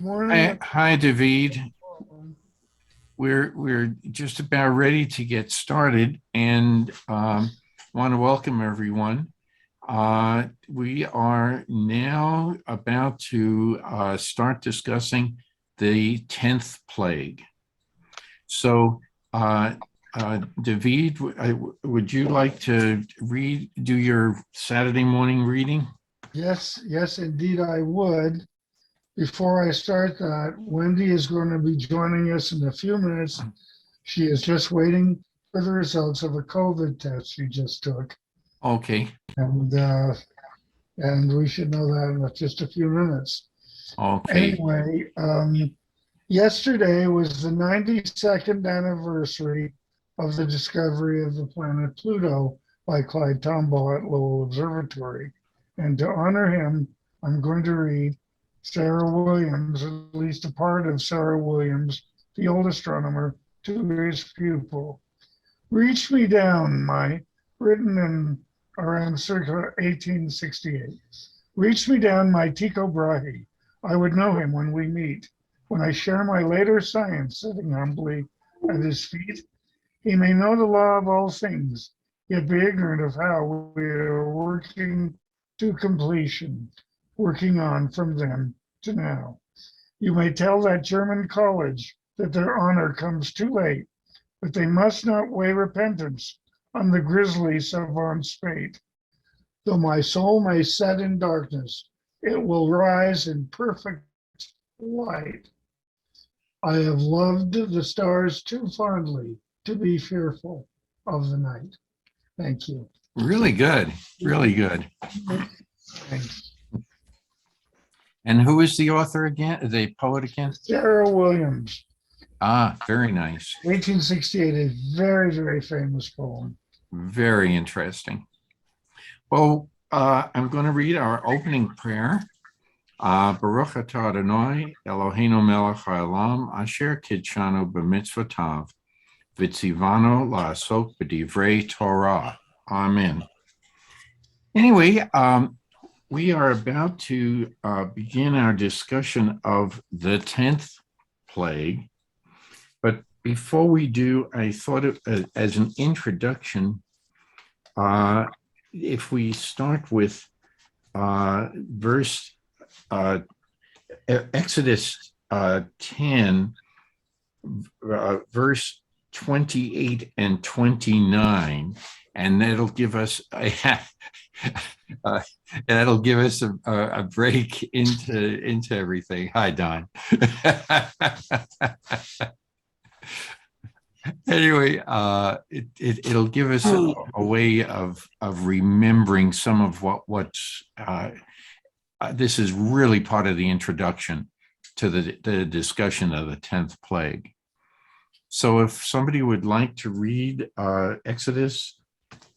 Morning. Hi, David. We're just about ready to get started, and want to welcome everyone. We are now about to start discussing the 10th plague. So, David, would you like to do your Saturday morning reading? Yes, indeed, I would. Before I start that, Wendy is going to be joining us in a few minutes. She is just waiting for the results of a COVID test she just took, Okay. and uh, and we should know that in just a few minutes. Okay. Anyway, yesterday was the 92nd anniversary of the discovery of the planet Pluto by Clyde Tombaugh at Lowell Observatory, and to honor him, I'm going to read Sarah Williams, at least a part of Sarah Williams, the old astronomer, to his pupil. Reach me down, written in around circa 1868. Reach me down, my Tycho Brahe. I would know him when we meet. When I share my later science sitting humbly at his feet, he may know the law of all things, yet be ignorant of how we are working to completion, working on from then to now. You may tell that German college that their honor comes too late, but they must not weigh repentance on the grisly savant's fate. Though my soul may set in darkness, it will rise in perfect light. I have loved the stars too fondly to be fearful of the night. Thank you. Really good. Really good. Thanks. And who is the author again? The poet again? Sarah Williams, Ah, very nice. 1868, a very, very famous poem. Very interesting. Well, I'm going to read our opening prayer. Baruch atah Adonai Eloheinu melech haolam asher kidshanu b'mitzvotav v'tzivanu la'asok b'divrei Torah. Amen. Anyway, we are about to begin our discussion of the 10th plague. But before we do, I thought as an introduction, if we start with Exodus 10, verse 28 and 29, and that'll give us a break into everything. Hi, Don. Anyway, it'll give us a way of remembering some of what's this is really part of the introduction to the discussion of the 10th plague. So if somebody would like to read Exodus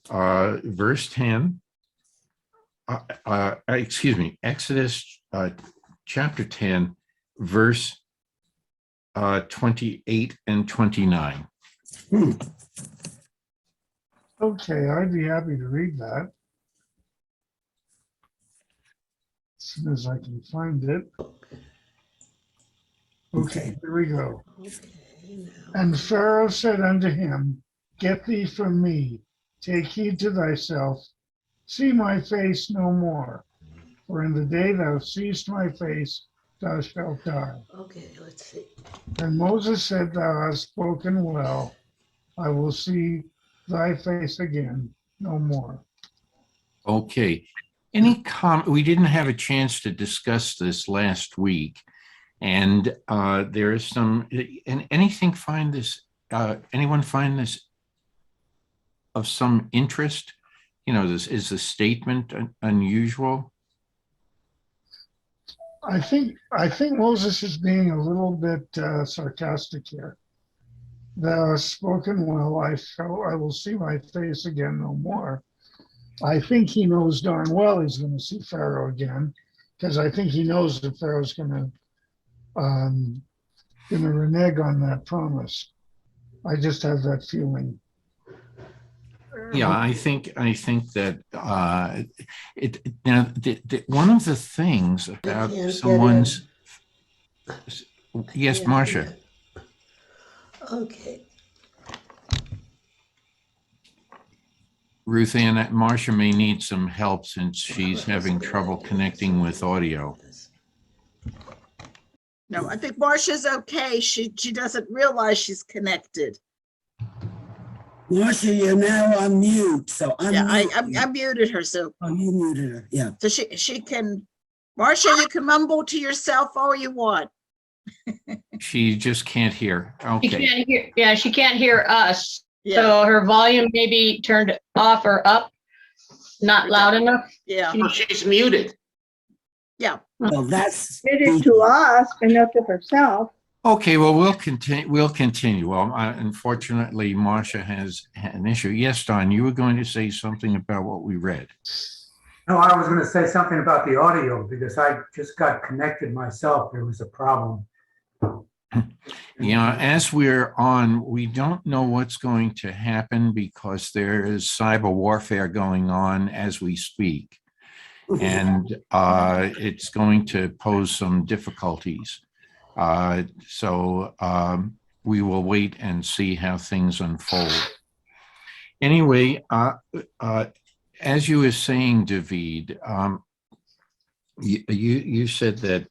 verse 10, Exodus chapter 10, verse 28 and 29. Okay, I'd be happy to read that as soon as I can find it. Okay, here we go. And Pharaoh said unto him, Get thee from me, take heed to thyself, see my face no more. For in the day thou seest my face, thou shalt die. Okay, let's see. And Moses said, Thou hast spoken well. I will see thy face again no more. Okay. Any comment? We didn't have a chance to discuss this last week, and there is some. And anyone find this of some interest? You know, this is the statement unusual. I think Moses is being a little bit sarcastic here. Thou hast spoken well. I will see my face again no more. I think he knows darn well he's going to see Pharaoh again, because I think he knows that Pharaoh's going to renege on that promise. I just have that feeling. Yeah, I think that one of the things about someone's Yes, Yeah, Marcia. yeah. Okay. Ruth Ann, Marcia may need some help since she's having trouble connecting with audio. No, I think Marcia's okay. She doesn't realize she's connected. Marcia, you're now on mute, so Yeah, unmute. I muted her, so You muted her, yeah. so she can. Marcia, you can mumble to yourself all you want. She just can't hear. She Okay. can't hear, yeah, she can't hear us. Yeah, So her volume may be turned off or up, not loud enough. yeah, Oh, she's muted. yeah. Well, that's. Did it to us, but not to herself. Okay, well, we'll continue. We'll continue. Well, unfortunately, Marcia has an issue. Yes, Don, you were going to say something about what we read. No, I was going to say something about the audio because I just got connected myself. There was a problem. Yeah, as we're on, we don't know what's going to happen because there is cyber warfare going on as we speak. And it's going to pose some difficulties. So we will wait and see how things unfold. Anyway, as you were saying, David, you said that,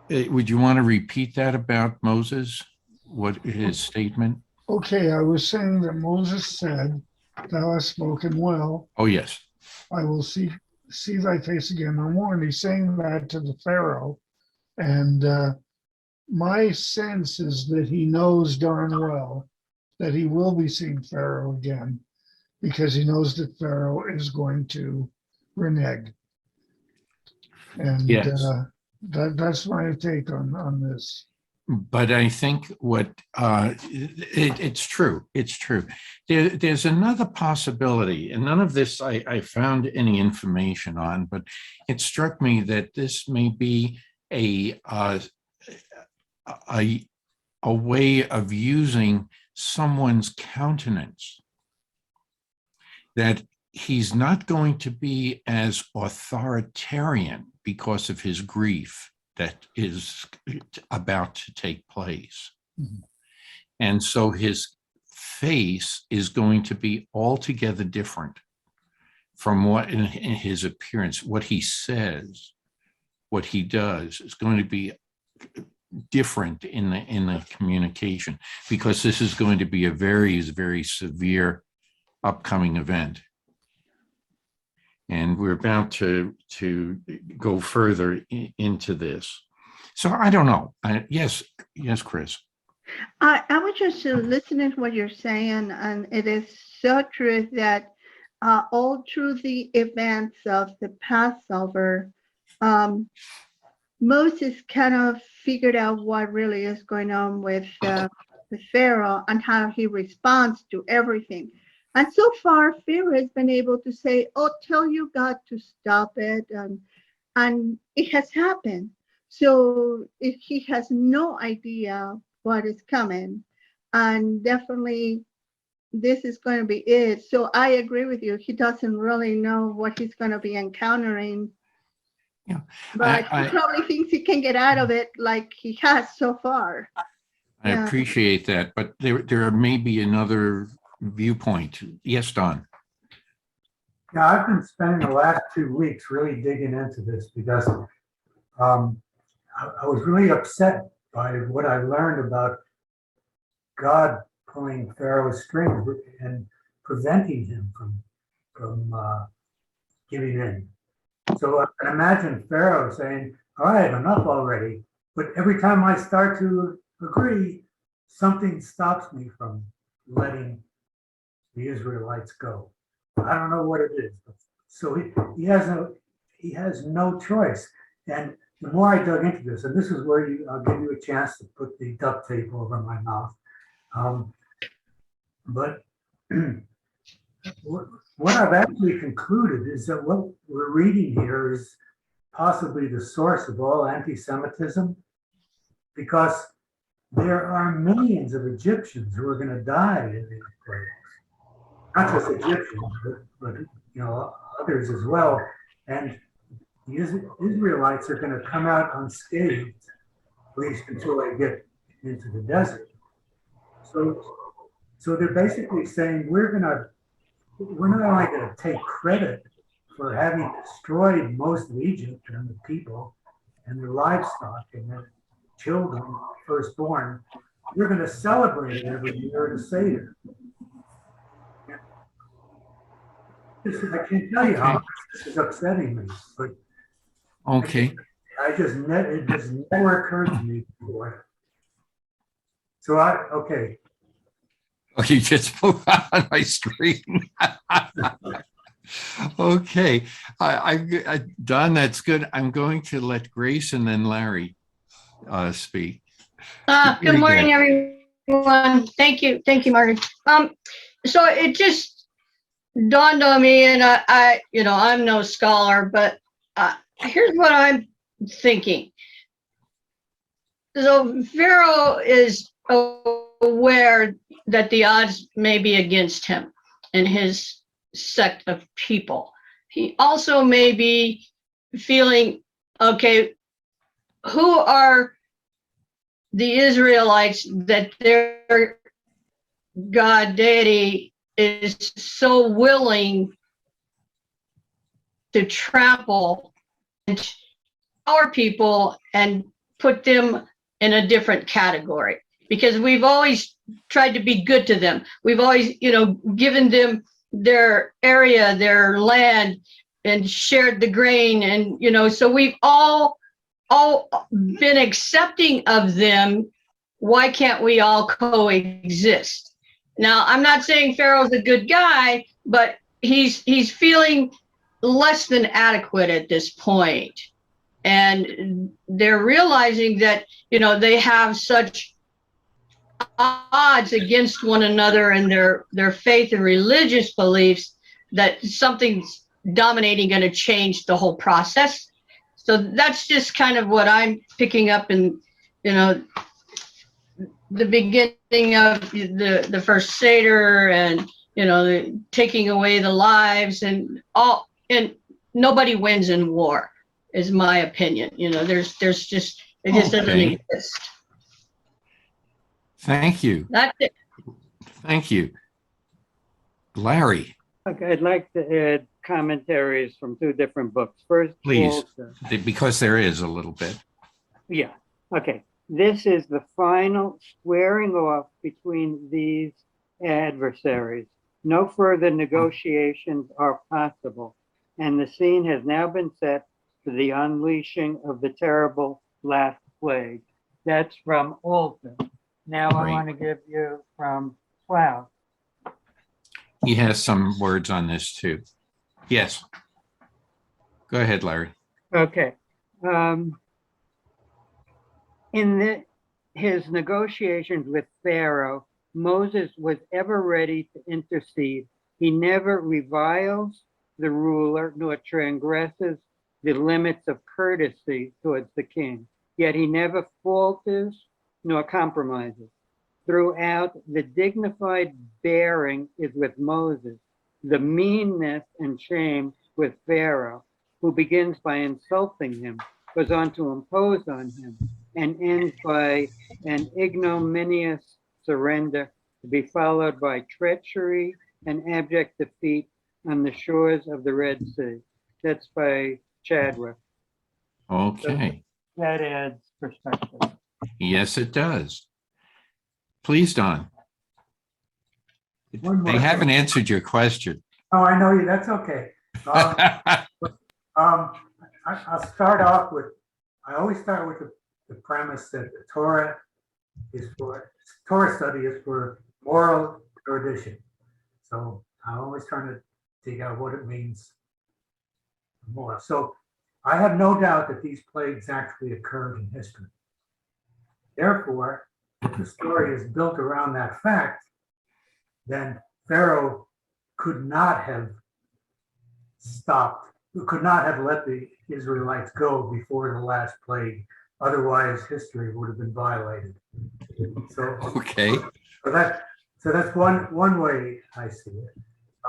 would you want to repeat that about Moses? What his statement? Okay, I was saying that Moses said, "Thou hast spoken well. Oh, yes. I will see thy face again no more." And he's saying that to the Pharaoh. And my sense is that he knows darn well that he will be seeing Pharaoh again because he knows that Pharaoh is going to renege. And Yes. That's my take on this. But I think it's true. It's true. There's another possibility, and none of this I found any information on, but it struck me that this may be a way of using someone's countenance, that he's not going to be as authoritarian because of his grief that is about to take place. Mhm. And so his face is going to be altogether different from what in his appearance, what he says, what he does is going to be different in the communication, because this is going to be a very, very severe upcoming event. And we're about to go further into this. So I don't know. Yes, Chris. I was just listening to what you're saying, and it is so true that all through the events of the Passover, Moses kind of figured out what really is going on with Pharaoh and how he responds to everything. And so far, Pharaoh has been able to say, "Oh, tell your God to stop it," and it has happened. So he has no idea what is coming, and definitely this is going to be it. So I agree with you. He doesn't really know what he's going to be encountering. Yeah, but he probably thinks he can get out of it like he has so far. I appreciate that, but there may be another viewpoint. Yes, Don. Yeah, I've been spending the last 2 weeks really digging into this because I was really upset by what I learned about God pulling Pharaoh's string and preventing him from giving in. So I can imagine Pharaoh saying, "All right, enough already." But every time I start to agree, something stops me from letting the Israelites go. I don't know what it is. So he has no choice. And the more I dug into this, and this is where I'll give you a chance to put the duct tape over my mouth. But what I've actually concluded is that what we're reading here is possibly the source of all anti-Semitism, because there are millions of Egyptians who are going to die in these plagues. Not just Egyptians, but others as well. And the Israelites are going to come out unscathed, at least until they get into the desert. So they're basically saying we're not only going to take credit for having destroyed most of Egypt and the people and their livestock and their children, firstborn, we're going to celebrate it every year at a Seder. I can't tell you how much this is upsetting me, but Okay. it just never occurred to me before. So okay. Oh, you just moved on my screen. Okay. Don, that's good. I'm going to let Grace and then Larry speak. Good morning, everyone. Thank you, Margaret. So it just dawned on me, and I'm no scholar, but here's what I'm thinking. So Pharaoh is aware that the odds may be against him and his sect of people. He also may be feeling, okay, who are the Israelites that their God deity is so willing to trample our people and put them in a different category? Because we've always tried to be good to them. We've always, given them their area, their land, and shared the grain. And, so we've all been accepting of them. Why can't we all coexist? Now, I'm not saying Pharaoh's a good guy, but he's feeling less than adequate at this point. And they're realizing that, they have such odds against one another and their faith and religious beliefs that something's dominating, going to change the whole process. So that's just kind of what I'm picking up in, the beginning of the first Seder, and, the taking away the lives and all, and nobody wins in war, is my opinion. There's just, it just doesn't Okay. exist. Thank you. That's it. Thank you. Larry, Okay, I'd like to add commentaries from two different books. First, please, because there is a little bit. Yeah, okay. This is the final squaring off between these adversaries. No further negotiations are possible, and the scene has now been set for the unleashing of the terrible last plague. That's from Alton. Now I Right. want to give you from Cloud. He has some words on this too. Yes. Go ahead, Larry. Okay. In his negotiations with Pharaoh, Moses was ever ready to intercede. He never reviles the ruler nor transgresses the limits of courtesy towards the king. Yet he never falters nor compromises. Throughout, the dignified bearing is with Moses, the meanness and shame with Pharaoh, who begins by insulting him, goes on to impose on him, and ends by an ignominious surrender to be followed by treachery and abject defeat on the shores of the Red Sea. That's by Chadwick. Okay. That adds perspective. Yes, it does. Please, Don. One more They haven't thing. answered your question. Oh, I know you. That's okay. I'll start off with, I always start with the premise that the Torah study is for moral erudition. So I'm always trying to dig out what it means more. So I have no doubt that these plagues actually occurred in history. Therefore, if the story is built around that fact, then Pharaoh could not have let the Israelites go before the last plague. Otherwise, history would have been violated. So, Okay. so that's one way I see it.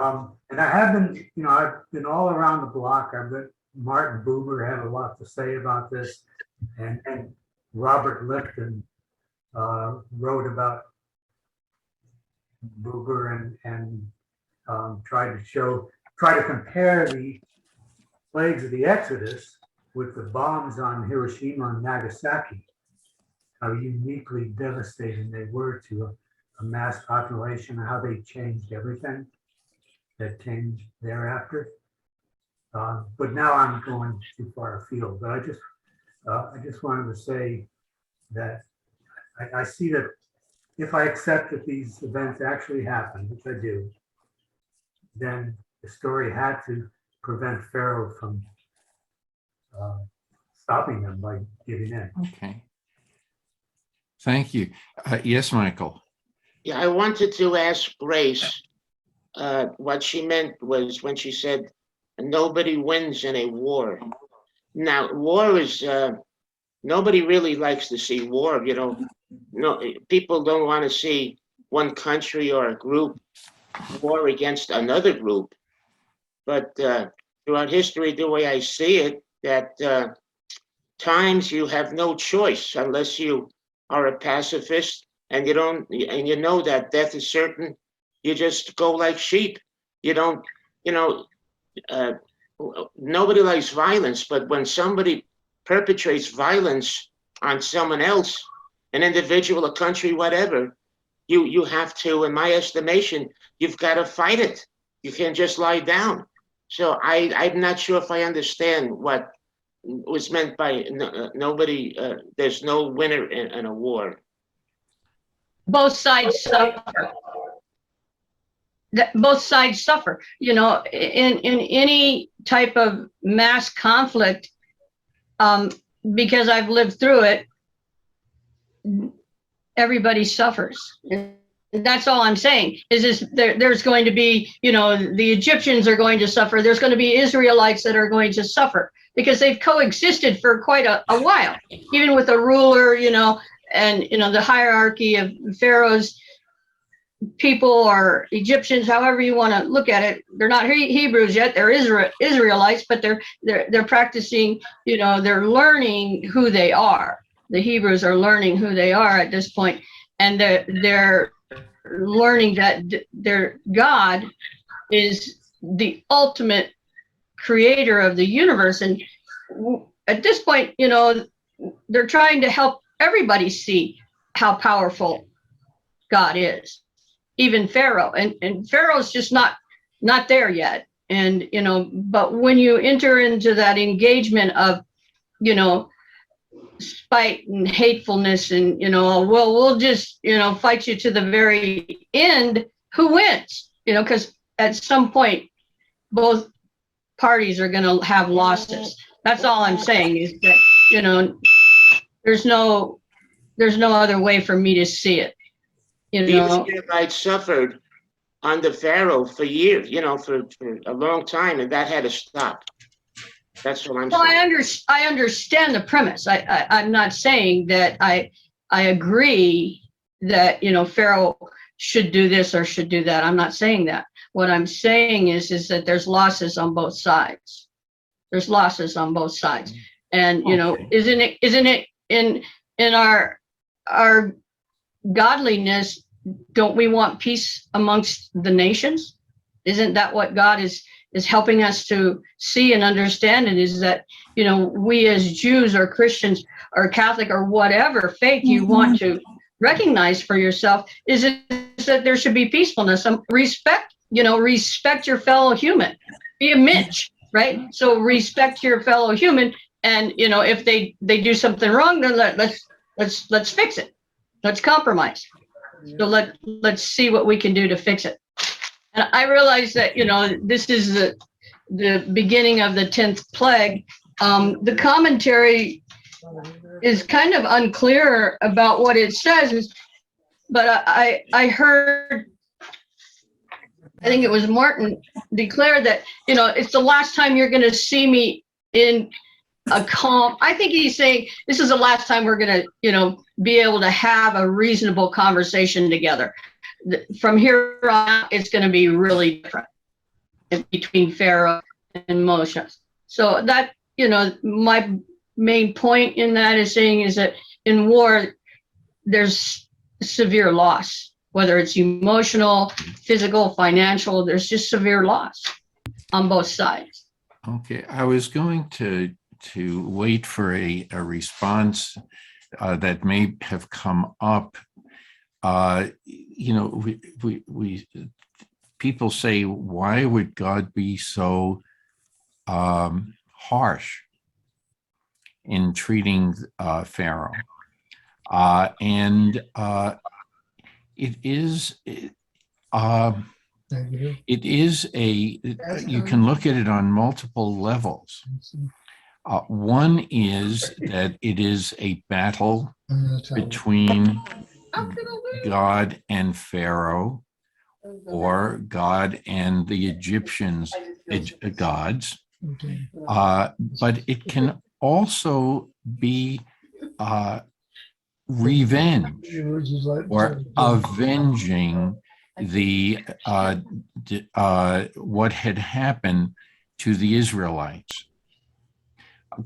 And I have been, I've been all around the block. I've Martin Buber had a lot to say about this, and Robert Lifton wrote about Buber and tried to compare the plagues of the Exodus with the bombs on Hiroshima and Nagasaki, how uniquely devastating they were to a mass population, and how they changed everything that changed thereafter. But now I'm going too far afield. But I just wanted to say that I see that if I accept that these events actually happened, which I do, then the story had to prevent Pharaoh from stopping them by giving in. Okay. Thank you. Yes, Michael. Yeah, I wanted to ask Grace what she meant was when she said nobody wins in a war. Now, war is nobody really likes to see war. You know, no people don't want to see one country or a group war against another group. But throughout history, the way I see it, that times you have no choice unless you are a pacifist and you don't, and you know that death is certain. You just go like sheep. You don't, you know, nobody likes violence, but when somebody perpetrates violence on someone else, an individual, a country, whatever, you have to, in my estimation, you've got to fight it. You can't just lie down. So I'm not sure if I understand what was meant by nobody, there's no winner in a war. Both sides suffer. Both sides suffer. You know, in any type of mass conflict, because I've lived through it, everybody suffers. And that's all I'm saying is there's going to be, you know, the Egyptians are going to suffer. There's going to be Israelites that are going to suffer because they've coexisted for quite a while, even with a ruler, you know, and, you know, the hierarchy of Pharaoh's people or Egyptians, however you want to look at it. They're not Hebrews yet. They're Israelites, but they're practicing, you know, they're learning who they are. The Hebrews are learning who they are at this point, and they're learning that their God is the ultimate creator of the universe. And at this point, you know, they're trying to help everybody see how powerful God is, even Pharaoh. And Pharaoh's just not there yet. And, you know, but when you enter into that engagement of, you know, spite and hatefulness and, you know, well, we'll just, you know, fight you to the very end, who wins? You know, because at some point, both parties are going to have losses. That's all I'm saying is that, you know, there's no other way for me to see it. You know, The Israelites suffered under Pharaoh for years, you know, for a long time, and that had to stop. That's what I'm saying. I understand the premise. I'm not saying that I agree that, you know, Pharaoh should do this or should do that. I'm not saying that. What I'm saying is that there's losses on both sides. There's losses on both sides. And, you know, isn't it in our godliness, don't we want peace amongst the nations? Isn't that what God is helping us to see and understand? It is that, you know, we as Jews or Christians or Catholic or whatever faith you want to recognize for yourself, is that there should be peacefulness, respect, you know, respect your fellow human, be a Mitch, right? So respect your fellow human. And, you know, if they do something wrong, then let's fix it. Let's compromise. So let's see what we can do to fix it. And I realize that, you know, this is the beginning of the 10th plague. The commentary is kind of unclear about what it says, but I heard, I think it was Martin, declare that, you know, it's the last time you're going to see me in a calm. I think he's saying this is the last time we're going to, you know, be able to have a reasonable conversation together. From here on out, it's going to be really different between Pharaoh and Moshe. So that, my main point in that is saying is that in war, there's severe loss, whether it's emotional, physical, financial, there's just severe loss on both sides. Okay, I was going to wait for a response that may have come up. We people say, why would God be so harsh in treating Pharaoh? It is you can look at it on multiple levels. One is that it is a battle between God and Pharaoh, or God and the Egyptians, gods. But it can also be revenge or avenging what had happened to the Israelites.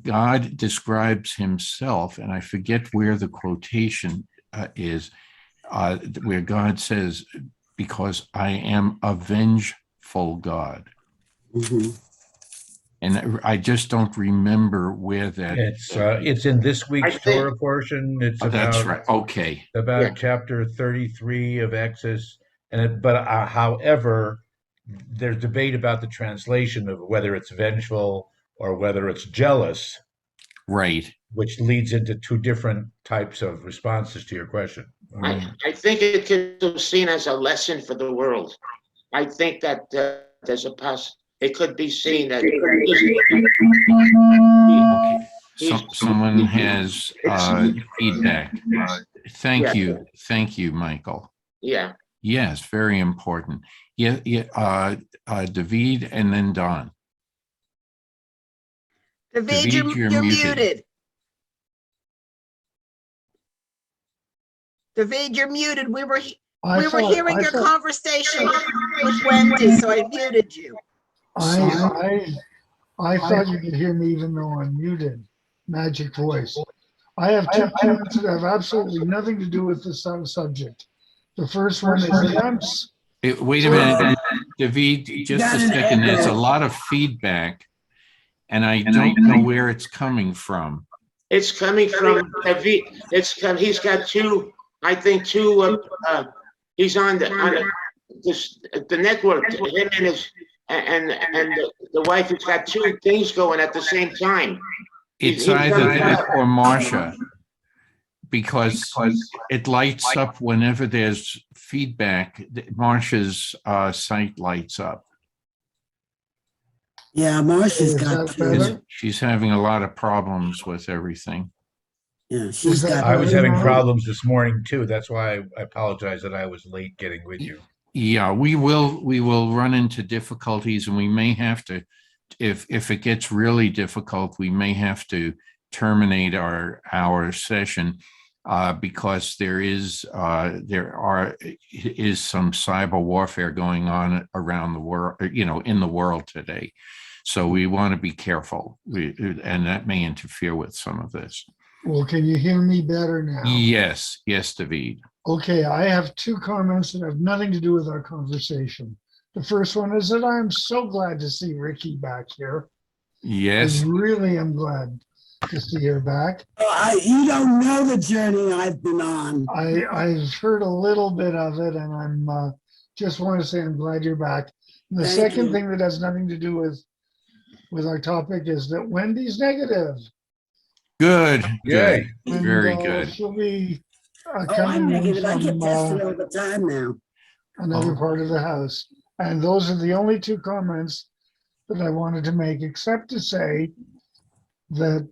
God describes himself, and I forget where the quotation is, where God says, because I am a vengeful God. Mhm. And I just don't remember where that. It's in this week's Torah portion. It's That's about right. Okay. about chapter 33 of Exodus. However, there's debate about the translation of whether it's vengeful or whether it's jealous, Right. which leads into two different types of responses to your question. I think it could be seen as a lesson for the world. I think that there's it could be seen that Someone has feedback. Thank you, Michael. Yeah. Yes, very important. David and then Don. David, you're muted. David, you're muted. We were hearing your conversation with Wendy, so I muted you. I thought you could hear me even though I'm muted. Magic voice. I have two comments that have absolutely nothing to do with the subject. The first one is that wait a minute, David, just a second. There's a lot of feedback, and I don't know where it's coming from. It's coming from David. He's got two. I think two. He's on the network. Him and his and the wife has got two things going at the same time. It's either that or Marcia, because it lights up whenever there's feedback. Marcia's site lights up. Yeah, Marcia's got. She's having a lot of problems with everything. Yeah, I was having problems this morning too. That's why I apologize that I was late getting with you. Yeah, we will run into difficulties, and we may have to, if it gets really difficult, we may have to terminate our session because there is some cyber warfare going on around the world, in the world today. So we want to be careful, and that may interfere with some of this. Well, can you hear me better now? Yes, David. Okay, I have two comments that have nothing to do with our conversation. The first one is that I'm so glad to see Ricky back here. Yes. I really am glad to see her back. You don't know the journey I've been on. I've heard a little bit of it, and I'm just want to say I'm glad you're back. And the second thing that has nothing to do with our topic is that Wendy's negative. Good. Yay. And, very good. She'll be I'm negative. I get tested all the time now. Another part of the house. And those are the only two comments that I wanted to make, except to say that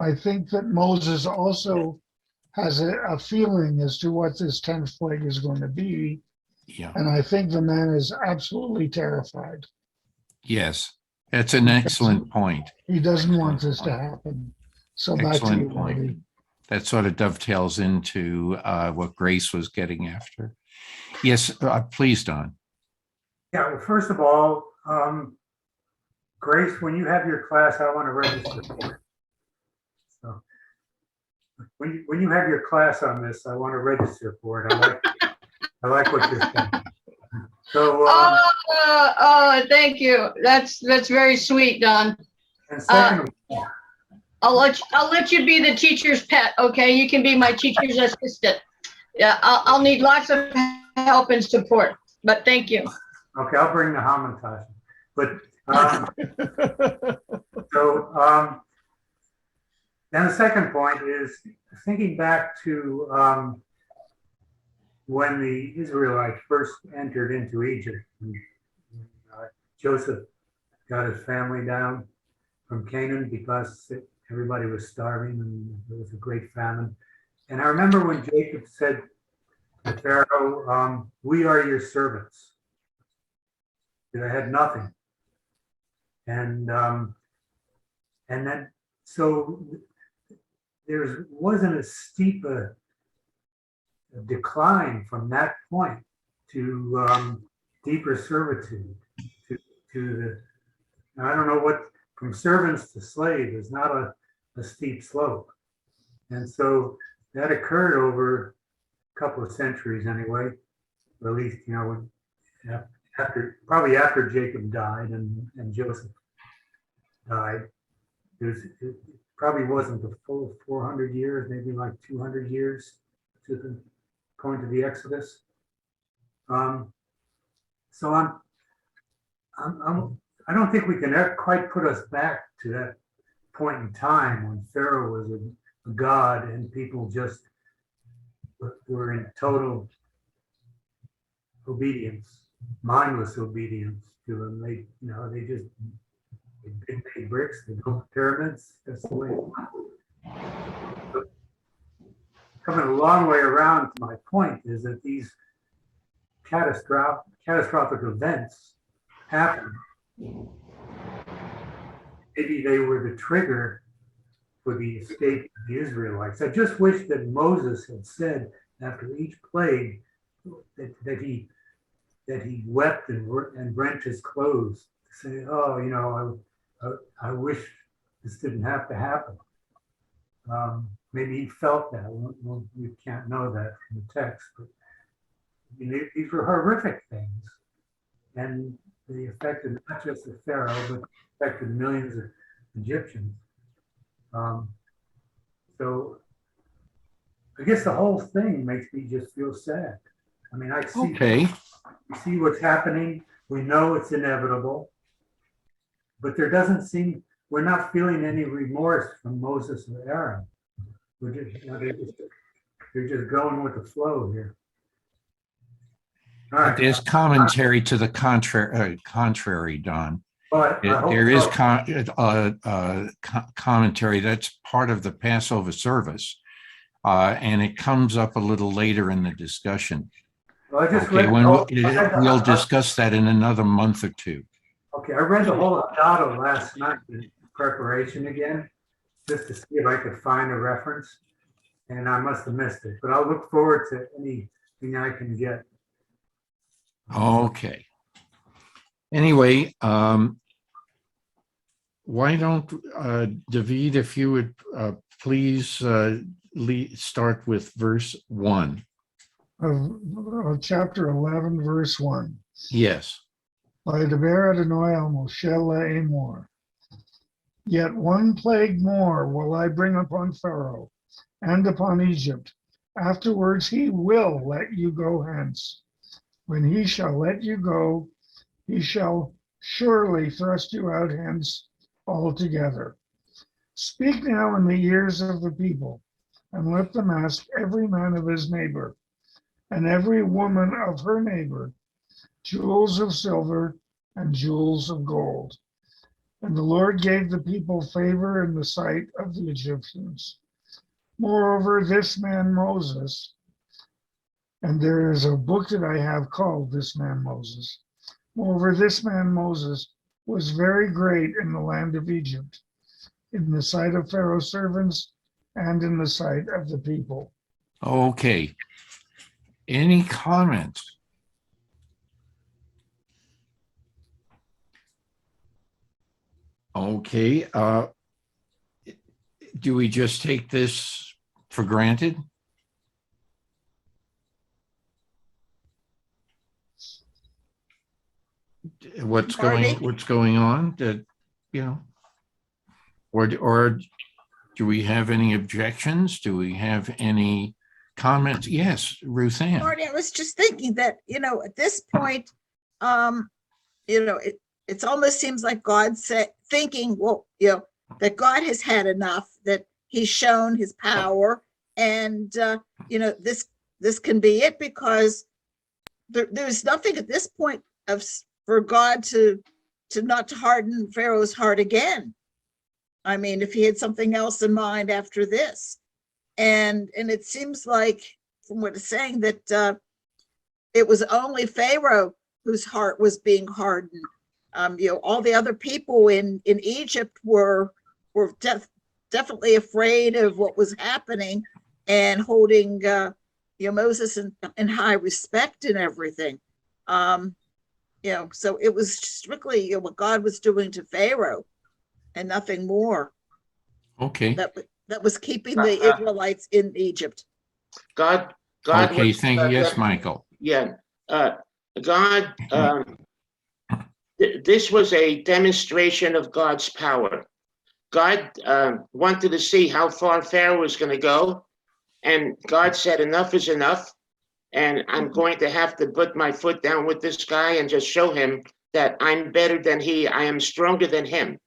I think that Moses also has a feeling as to what this 10th plague is going to be. Yeah. And I think the man is absolutely terrified. Yes, that's an excellent point. He doesn't want this to happen. So back to you, Marty. That sort of dovetails into what Grace was getting after. Yes, please, Don. Yeah, well, first of all, Grace, when you have your class, I want to register for it. So when you have your class on this, I want to register for it. I like what you're saying. So thank you. That's very sweet, Don. and second, I'll let you be the teacher's pet. Okay, you can be my teacher's assistant. Yeah, I'll need lots of help and support. But thank you. okay, I'll bring the hamantash. But then the second point is thinking back to when the Israelites first entered into Egypt. Joseph got his family down from Canaan because everybody was starving and there was a great famine. And I remember when Jacob said to Pharaoh, "We are your servants." They had nothing. And then so there wasn't as steep a decline from that point to deeper servitude. To the, I don't know what, from servants to slave is not a steep slope. And so that occurred over a couple of centuries anyway, or at least, after Jacob died and Joseph died. It probably wasn't the full 400 years, maybe like 200 years to the point of the Exodus. So I don't think we can quite put us back to that point in time when Pharaoh was a god and people just were in total obedience, mindless obedience to him. They just made bricks, they built pyramids. That's the way it went. But coming a long way around to my point is that these catastrophic events happen. Maybe they were the trigger for the escape of the Israelites. I just wish that Moses had said after each plague that he wept and rent his clothes to say, "Oh, I wish this didn't have to happen." Maybe he felt that. Well, you can't know that from the text, but these were horrific things. And they affected not just the Pharaoh, but affected millions of Egyptians. So I guess the whole thing makes me just feel sad. I mean, we see what's happening. We know it's inevitable, but we're not feeling any remorse from Moses or Aaron. They're just going with the flow here. All right. There's commentary to the contrary, Don. But there is commentary that's part of the Passover service, and it comes up a little later in the discussion. Well, we'll discuss that in another month or two. Okay, I read the whole Haggadah last night in preparation again, just to see if I could find a reference, and I must have missed it. But I'll look forward to anything I can get. Okay. Anyway, why don't, David, if you would please start with verse 1. Of chapter 11, verse 1. Yes. Vaydaber Adonai al Moshe la'emor. Yet one plague more will I bring upon Pharaoh and upon Egypt. Afterwards he will let you go hence. When he shall let you go, he shall surely thrust you out hence altogether. Speak now in the ears of the people, and let them ask every man of his neighbor, and every woman of her neighbor, jewels of silver and jewels of gold. And the Lord gave the people favor in the sight of the Egyptians. Moreover, this man Moses, and there is a book that I have called This Man Moses. Moreover, this man Moses was very great in the land of Egypt, in the sight of Pharaoh's servants and in the sight of the people. Okay. Any comments? Okay. Do we just take this for granted? What's going on? That, you know, or do we have any objections? Do we have any comments? Yes, Ruth Ann. Marty, I was just thinking that, at this point, it almost seems like God said, thinking, well, that God has had enough, that he's shown his power, and this can be it, because there's nothing at this point for God to not to harden Pharaoh's heart again. I mean, if he had something else in mind after this, and it seems like from what it's saying that it was only Pharaoh whose heart was being hardened. All the other people in Egypt were definitely afraid of what was happening and holding Moses in high respect and everything. So it was strictly what God was doing to Pharaoh and nothing more. Okay. That was keeping the Israelites in Egypt. God. Okay, thank you. Yes, Michael. Yeah. God. This was a demonstration of God's power. God wanted to see how far Pharaoh was going to go, and God said, "Enough is enough, and I'm going to have to put my foot down with this guy and just show him that I'm better than he. I am stronger than him."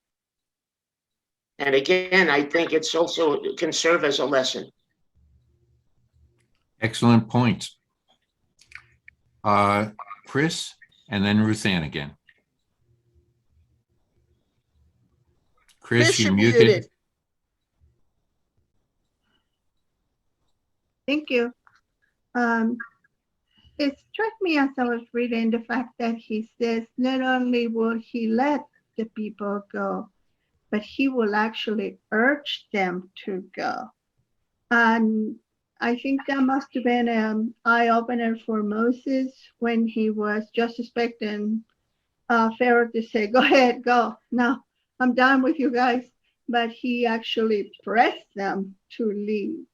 And again, I think it's also can serve as a lesson. Excellent points. Chris, and then Ruth Ann again. Chris, you're muted. Thank you. It struck me as I was reading the fact that he says not only will he let the people go, but he will actually urge them to go. And I think that must have been an eye-opener for Moses when he was just expecting Pharaoh to say, "Go ahead, go. No, I'm done with you guys." But he actually pressed them to leave.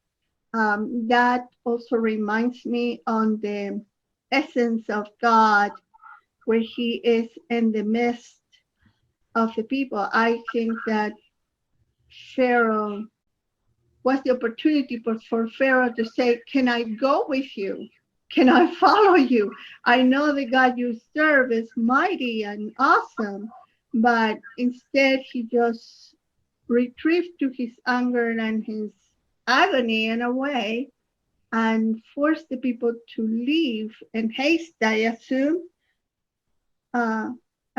That also reminds me on the essence of God, where he is in the midst of the people. I think that Pharaoh was the opportunity for Pharaoh to say, "Can I go with you? Can I follow you? I know the God you serve is mighty and awesome." But instead, he just retrieved to his anger and his agony in a way and forced the people to leave in haste, I assume.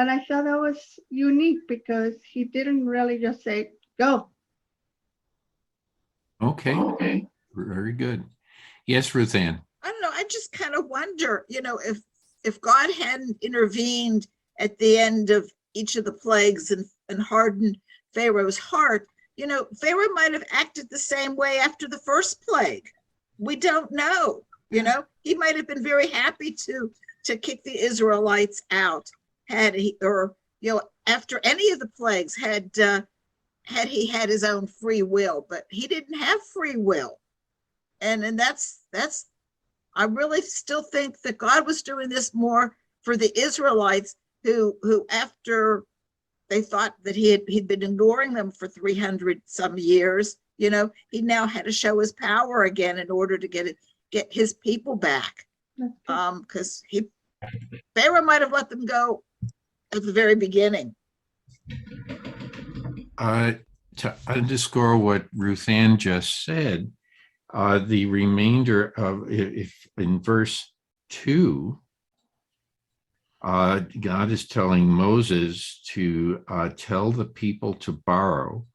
And I thought that was unique because he didn't really just say, "Go." Okay. Very good. Yes, Ruth Ann. I don't know. I just kind of wonder, if God hadn't intervened at the end of each of the plagues and hardened Pharaoh's heart, Pharaoh might have acted the same way after the first plague. We don't know. He might have been very happy to kick the Israelites out had he, or after any of the plagues had he had his own free will, but he didn't have free will. And that's I really still think that God was doing this more for the Israelites who after they thought that he'd been ignoring them for 300 some years, he now had to show his power again in order to get his people back. Because Pharaoh might have let them go at the very beginning. To underscore what Ruth Ann just said, the remainder of, if in verse 2, God is telling Moses to tell the people to borrow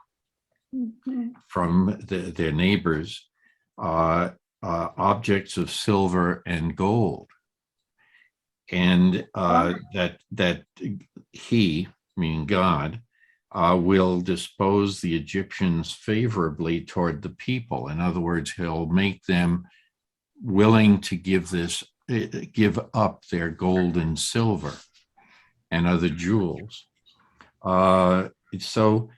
from their neighbors objects of silver and gold, and that he, meaning God, will dispose the Egyptians favorably toward the people. In other words, he'll make them willing to give up their gold and silver and other jewels. So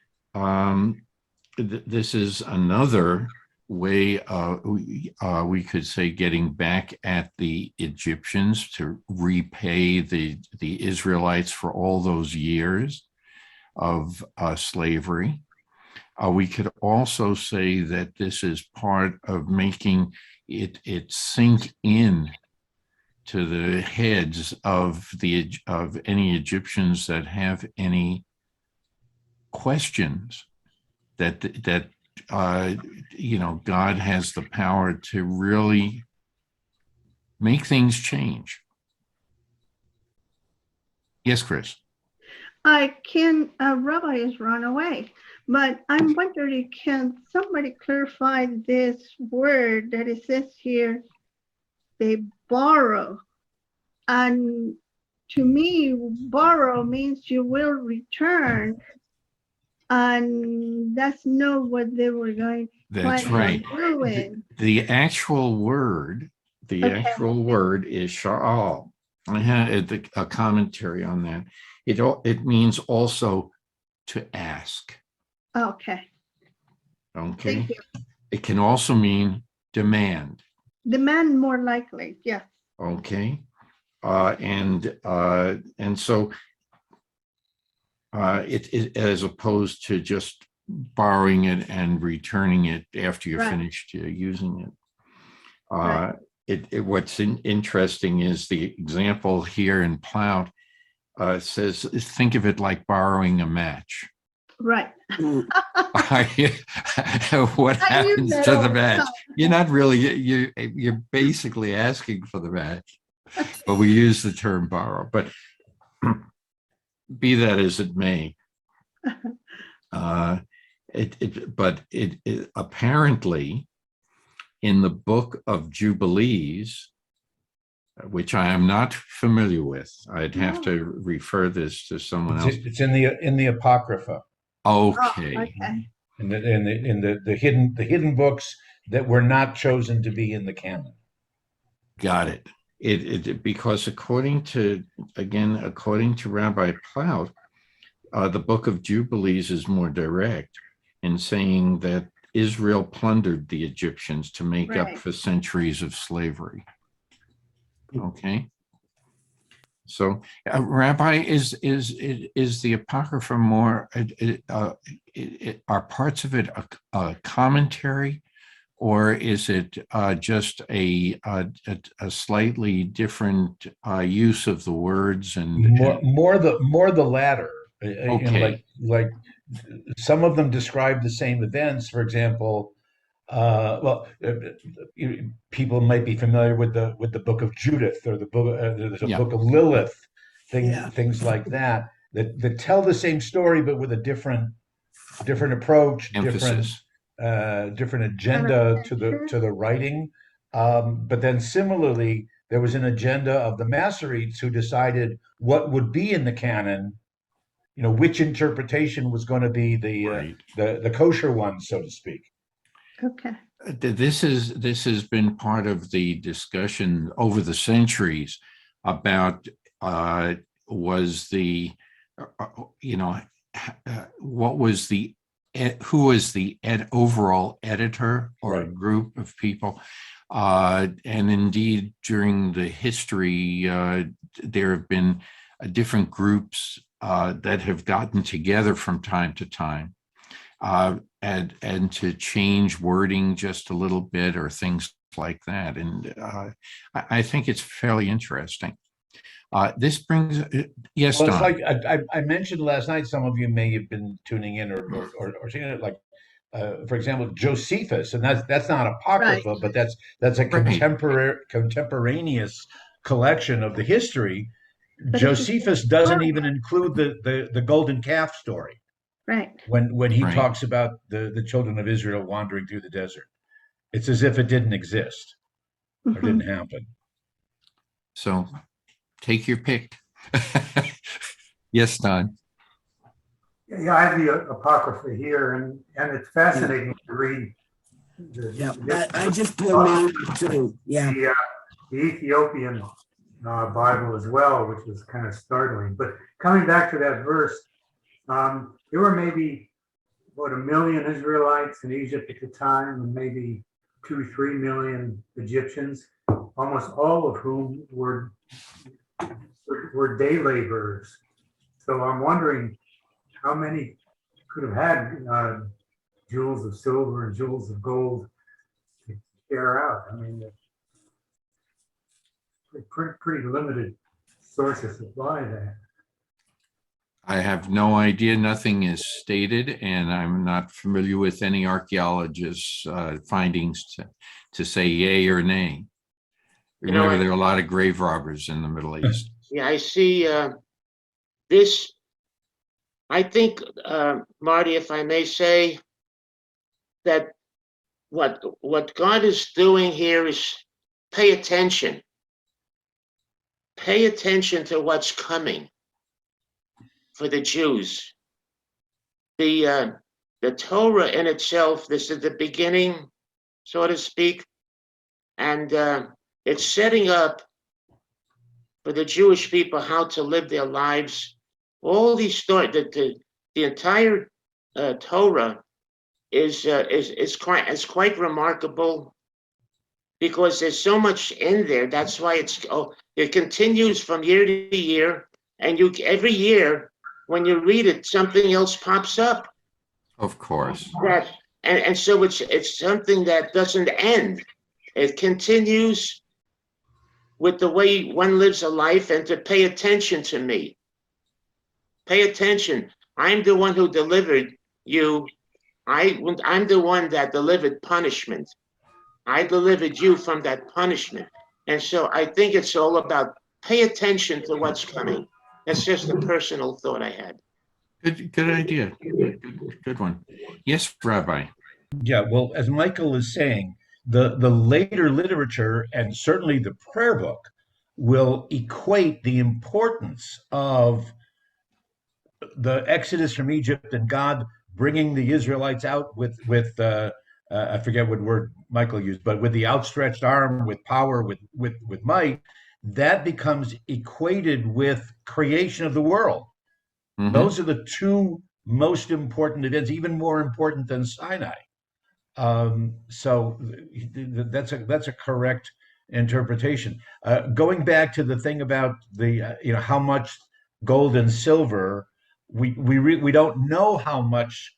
this is another way we could say getting back at the Egyptians to repay the Israelites for all those years of slavery. We could also say that this is part of making it sink in to the heads of any Egyptians that have any questions that God has the power to really make things change. Yes, Chris. Rabbi has run away, but I'm wondering, can somebody clarify this word that it says here, they borrow? And to me, borrow means you will return. And that's not what they were going. That's right. The actual word is sha'al. I had a commentary on that. It means also to ask. Okay. Okay. It can also mean demand. Demand, more likely, yeah. Okay. And so it as opposed to just borrowing it and returning it after you're finished using it. What's interesting is the example here in Plout says, think of it like borrowing a match. Right. What happens to the match? You're not really, you're basically asking for the match, but we use the term borrow. But be that as it may, it apparently in the book of Jubilees, which I am not familiar with, I'd have to refer this to someone else. It's in the Apocrypha. Okay. In the hidden books that were not chosen to be in the canon. Got it. Because according to Rabbi Plout, the book of Jubilees is more direct in saying that Israel plundered the Egyptians to make up for centuries of slavery. Okay. So, Rabbi, is the Apocrypha more? Are parts of it a commentary, or is it just a slightly different use of the words and more the latter? Okay. Like some of them describe the same events. For example, people might be familiar with the book of Judith or the book there's a book of Lilith, things like that tell the same story but with a different approach, emphasis, different agenda to the writing. But then similarly, there was an agenda of the Masoretes who decided what would be in the canon. Which interpretation was going to be the kosher one, so to speak. Okay. This has been part of the discussion over the centuries about was the what was who was the overall editor or a group of people, and indeed during the history there have been different groups that have gotten together from time to time and to change wording just a little bit or things like that. And I think it's fairly interesting. This brings, yes, well, Don. it's like I mentioned last night, some of you may have been tuning in or seeing it, like, for example, Josephus, and that's not Apocrypha, but that's a contemporaneous collection of the history. Josephus doesn't even include the golden calf story. Right. When he talks about the children of Israel wandering through the desert, it's as if it didn't exist or didn't happen. So take your pick. Yes, Don. Yeah, I have the Apocrypha here, and it's fascinating to read. I just pulled mine too. Yeah. The Ethiopian Bible as well, which was kind of startling. But coming back to that verse, there were maybe, what, 1 million Israelites in Egypt at the time, and maybe 2-3 million Egyptians, almost all of whom were day laborers. So I'm wondering how many could have had jewels of silver and jewels of gold to share out. I mean, pretty limited source of supply there. I have no idea. Nothing is stated, and I'm not familiar with any archaeologists' findings to say yay or nay. Remember, there are a lot of grave robbers in the Middle East. Yeah, I see this. I think, Marty, if I may say, that what God is doing here is pay attention. Pay attention to what's coming for the Jews. The Torah in itself, this is the beginning, so to speak, and it's setting up for the Jewish people how to live their lives. All these stories, the entire Torah is quite remarkable, because there's so much in there. That's why it continues from year to year, and every year when you read it, something else pops up. Of course. And so it's something that doesn't end. It continues with the way one lives a life, and to pay attention to me. Pay attention. I'm the one who delivered you. I'm the one that delivered punishment. I delivered you from that punishment. And so I think it's all about pay attention to what's coming. That's just a personal thought I had. Good idea. Good one. Yes, Rabbi. Yeah, well, as Michael is saying, the later literature and certainly the prayer book will equate the importance of the Exodus from Egypt and God bringing the Israelites out with I forget what word Michael used, but with the outstretched arm, with power, with might. That becomes equated with creation of the world. Mhm. Those are the two most important events, even more important than Sinai. So that's a correct interpretation. Going back to the thing about the how much gold and silver, we don't know how much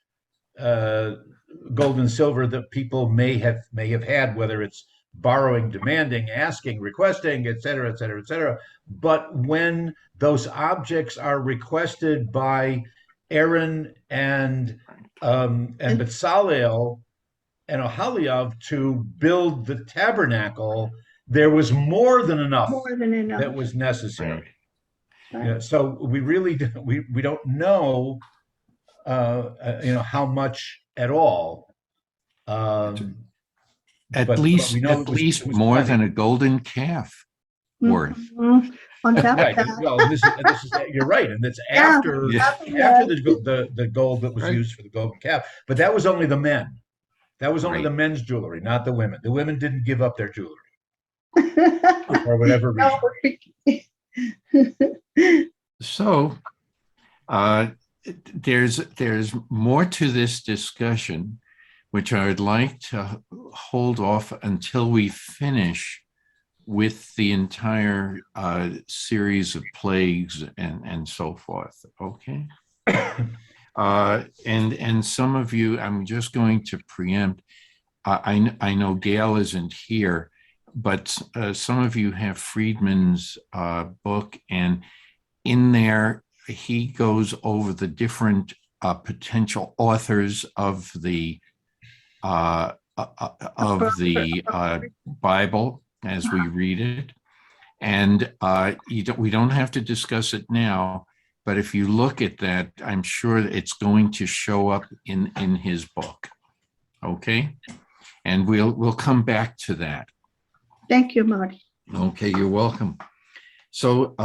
gold and silver that people may have had, whether it's borrowing, demanding, asking, requesting, et cetera, et cetera, et cetera. But when those objects are requested by Aaron and Bezalel and Oholiab to build the tabernacle, there was more than enough that was necessary. Right. Yeah, so we really we don't know how much at all. At least more plenty. than a golden calf worth. Mhm. On top Right. of that, Well, this is you're right, and it's Yeah. after the gold that was Right. used for the golden calf. But that was only the men. That was only Right. the men's jewelry, not the women. The women didn't give up their jewelry for whatever reason. So there's more to this discussion, which I would like to hold off until we finish with the entire series of plagues and so forth. Okay. And some of you, I'm just going to preempt. I know Gail isn't here, but some of you have Friedman's book, and in there he goes over the different potential authors of the Bible as we read it, and we don't have to discuss it now. But if you look at that, I'm sure it's going to show up in his book. Okay, and we'll come back to that. Thank you, Marty. Okay, you're welcome. So,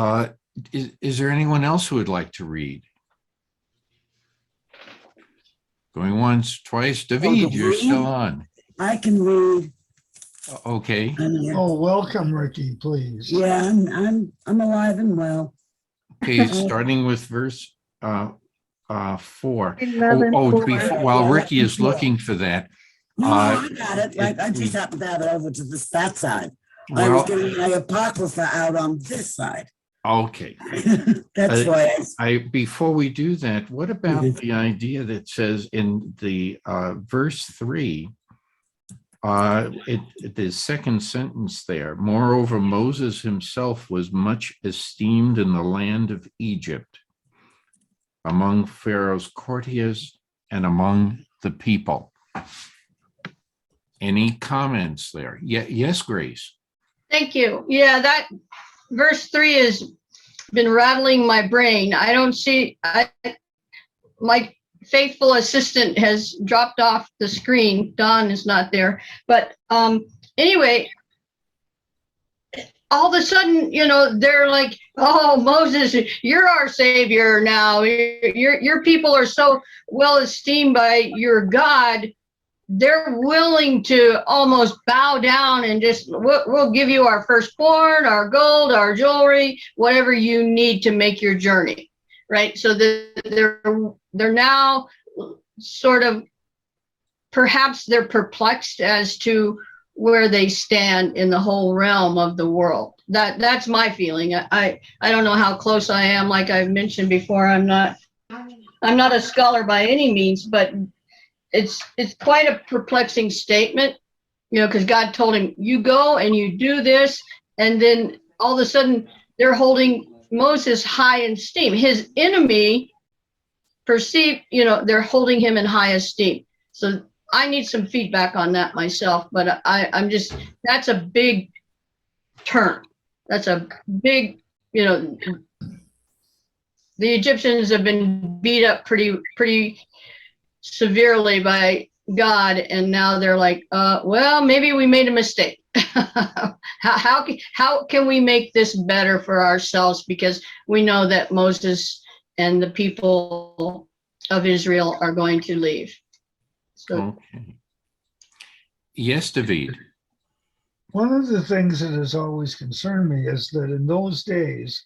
is there anyone else who would like to read? Going once, twice. David, you're still on. I can read. Okay. I'm here. Oh, welcome, Ricky, please. Yeah, I'm alive and well. Okay, starting with verse 4. 11, Oh, four. while Yeah, Ricky is 4. looking for that, No, Uh, I got it. Like I just happened to have it over to that side. I well, was getting my apocrypha out on this side. okay. That's why Before we do that, what about Mhm. the idea that says in the verse 3, the second sentence there, moreover, Moses himself was much esteemed in the land of Egypt, among Pharaoh's courtiers and among the people. Any comments there? Yes, Grace. Thank you. Yeah, that verse 3 has been rattling my brain. I don't see, my faithful assistant has dropped off the screen. Dawn is not there. But anyway, all of a sudden, they're like, oh, Moses, you're our savior now. Your people are so well esteemed by your God. They're willing to almost bow down and just, we'll give you our firstborn, our gold, our jewelry, whatever you need to make your journey, right? So they're now sort of, perhaps they're perplexed as to where they stand in the whole realm of the world. That's my feeling. I don't know how close I am. Like I've mentioned before, I'm not a scholar by any means, but it's quite a perplexing statement, because God told him, you go and you do this. And then all of a sudden they're holding Moses high in esteem. His enemy they're holding him in high esteem. So I need some feedback on that myself, but that's a big turn. That's a big, the Egyptians have been beat up pretty severely by God, and now they're like, well, maybe we made a mistake. How can we make this better for ourselves? Because we know that Moses and the people of Israel are going to leave. So, okay. Yes, David. One of the things that has always concerned me is that in those days,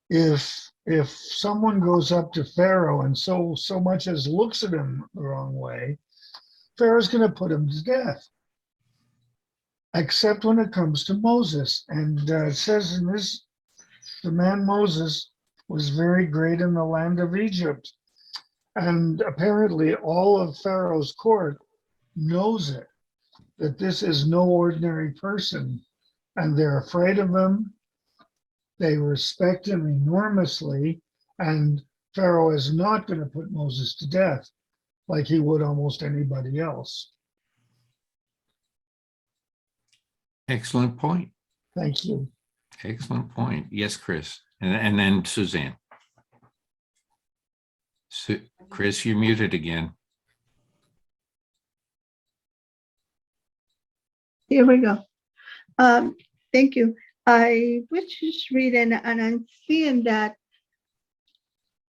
if someone goes up to Pharaoh and so much as looks at him the wrong way, Pharaoh's going to put him to death. Except when it comes to Moses. And it says in this, the man Moses was very great in the land of Egypt. And apparently all of Pharaoh's court knows it, that this is no ordinary person. And they're afraid of him. They respect him enormously. And Pharaoh is not going to put Moses to death like he would almost anybody else. Excellent point. Thank you. Excellent point. Yes, Chris. And then Suzanne. Chris, you're muted again. Here we go. Thank you. I was just reading and I'm seeing that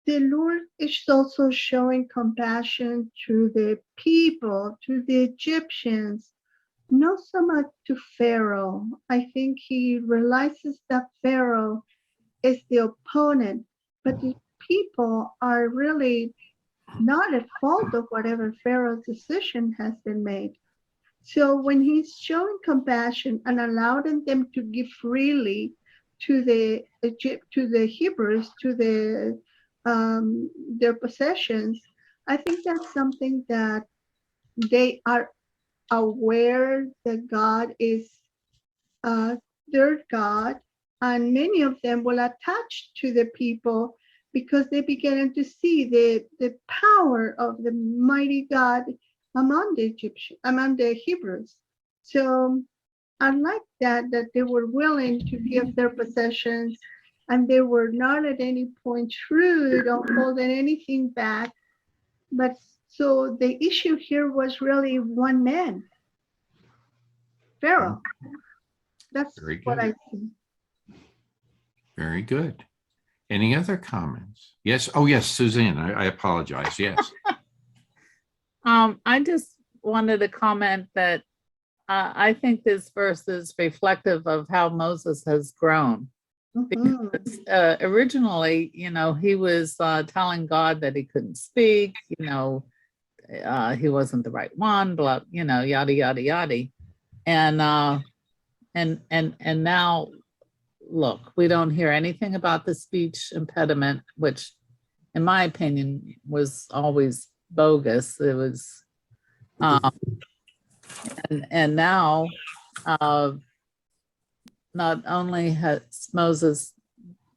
the Lord is also showing compassion to the people, to the Egyptians, not so much to Pharaoh. I think he realizes that Pharaoh is the opponent, but the people are really not at fault of whatever Pharaoh's decision has been made. So when he's showing compassion and allowing them to give freely to the Hebrews, to their possessions, I think that's something that they are aware that God is their God, and many of them will attach to the people because they began to see the power of the mighty God among the Egyptians, among the Hebrews. So I like that they were willing to give their possessions, and they were not at any point rude or holding anything back. But so the issue here was really one man, Pharaoh. That's what I see. Very good. Any other comments? Yes. Oh, yes, Suzanne. I apologize. Yes. I just wanted to comment that I think this verse is reflective of how Moses has grown. Mhm. Because, originally, he was telling God that he couldn't speak, he wasn't the right one, blah, yada, yada, yada. And now, look, we don't hear anything about the speech impediment, which in my opinion was always bogus. It was, and now, not only has Moses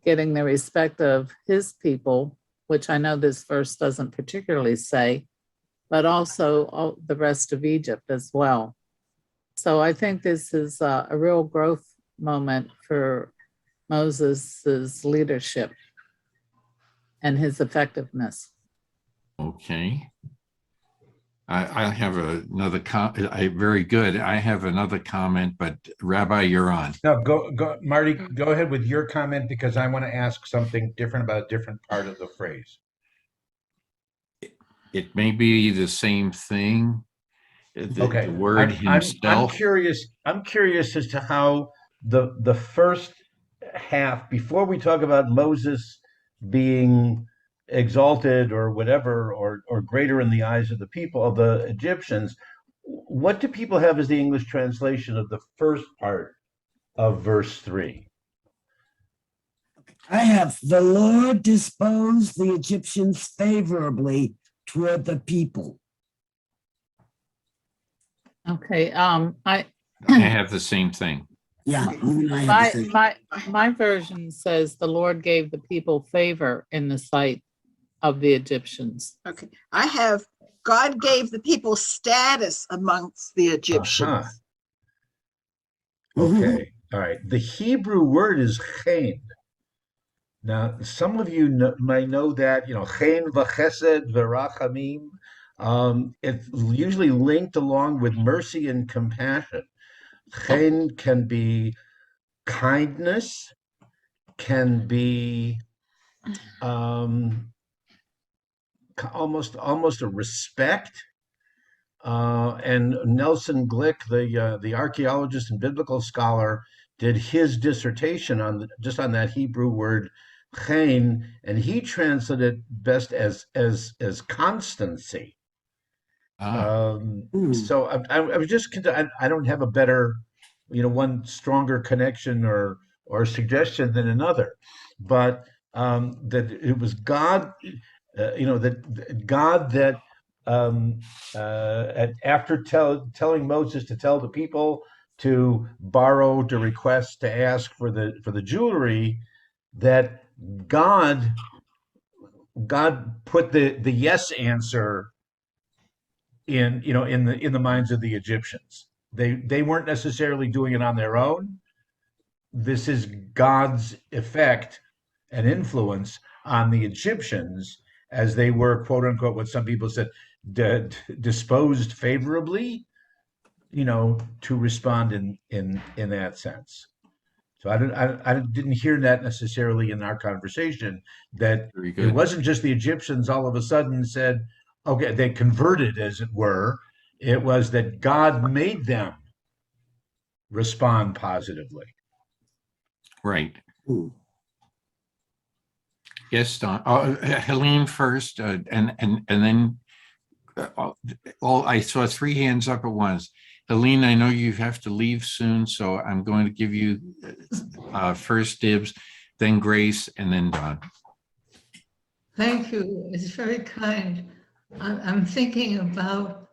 getting the respect of his people, which I know this verse doesn't particularly say, but also all the rest of Egypt as well. So I think this is a real growth moment for Moses's leadership and his effectiveness. Okay. I have another very good. I have another comment, but Rabbi, you're on. No, go, Marty, go ahead with your comment because I want to ask something different about a different part of the phrase. It may be the same thing. Okay. The word himself. I'm curious as to how the first half, before we talk about Moses being exalted or whatever, or greater in the eyes of the people, of the Egyptians, what do people have as the English translation of the first part of verse 3? I have, the Lord disposed the Egyptians favorably toward the people. Okay, I have the same thing. Yeah, I have the same. my version says the Lord gave the people favor in the sight of the Egyptians. Okay, I have, God gave the people status amongst the Egyptians. Okay, all right. The Hebrew word is chen. Now, some of you might know that, chen v'chesed v'rachamim. It's usually linked along with mercy and compassion. Chen can be kindness, can be almost a respect. And Nelson Glick, the archaeologist and biblical scholar, did his dissertation on just on that Hebrew word chen, and he translated it best as constancy. So I was just, I don't have a better, one stronger connection or suggestion than another, but that it was God, that God that after telling Moses to tell the people to borrow, to request, to ask for the jewelry, that God put the yes answer in the minds of the Egyptians. They weren't necessarily doing it on their own. This is God's effect and influence on the Egyptians as they were, quote unquote, what some people said, disposed favorably, to respond in that sense. So I didn't hear that necessarily in our conversation, that it wasn't just the Egyptians all of a sudden said, okay, they converted, as it were. It was that God made them respond positively. Right. Yes, Don. Helene first, and then I saw three hands up at once. Helene, I know you have to leave soon, so I'm going to give you first dibs, then Grace, and then Don. Thank you. It's very kind. I'm thinking about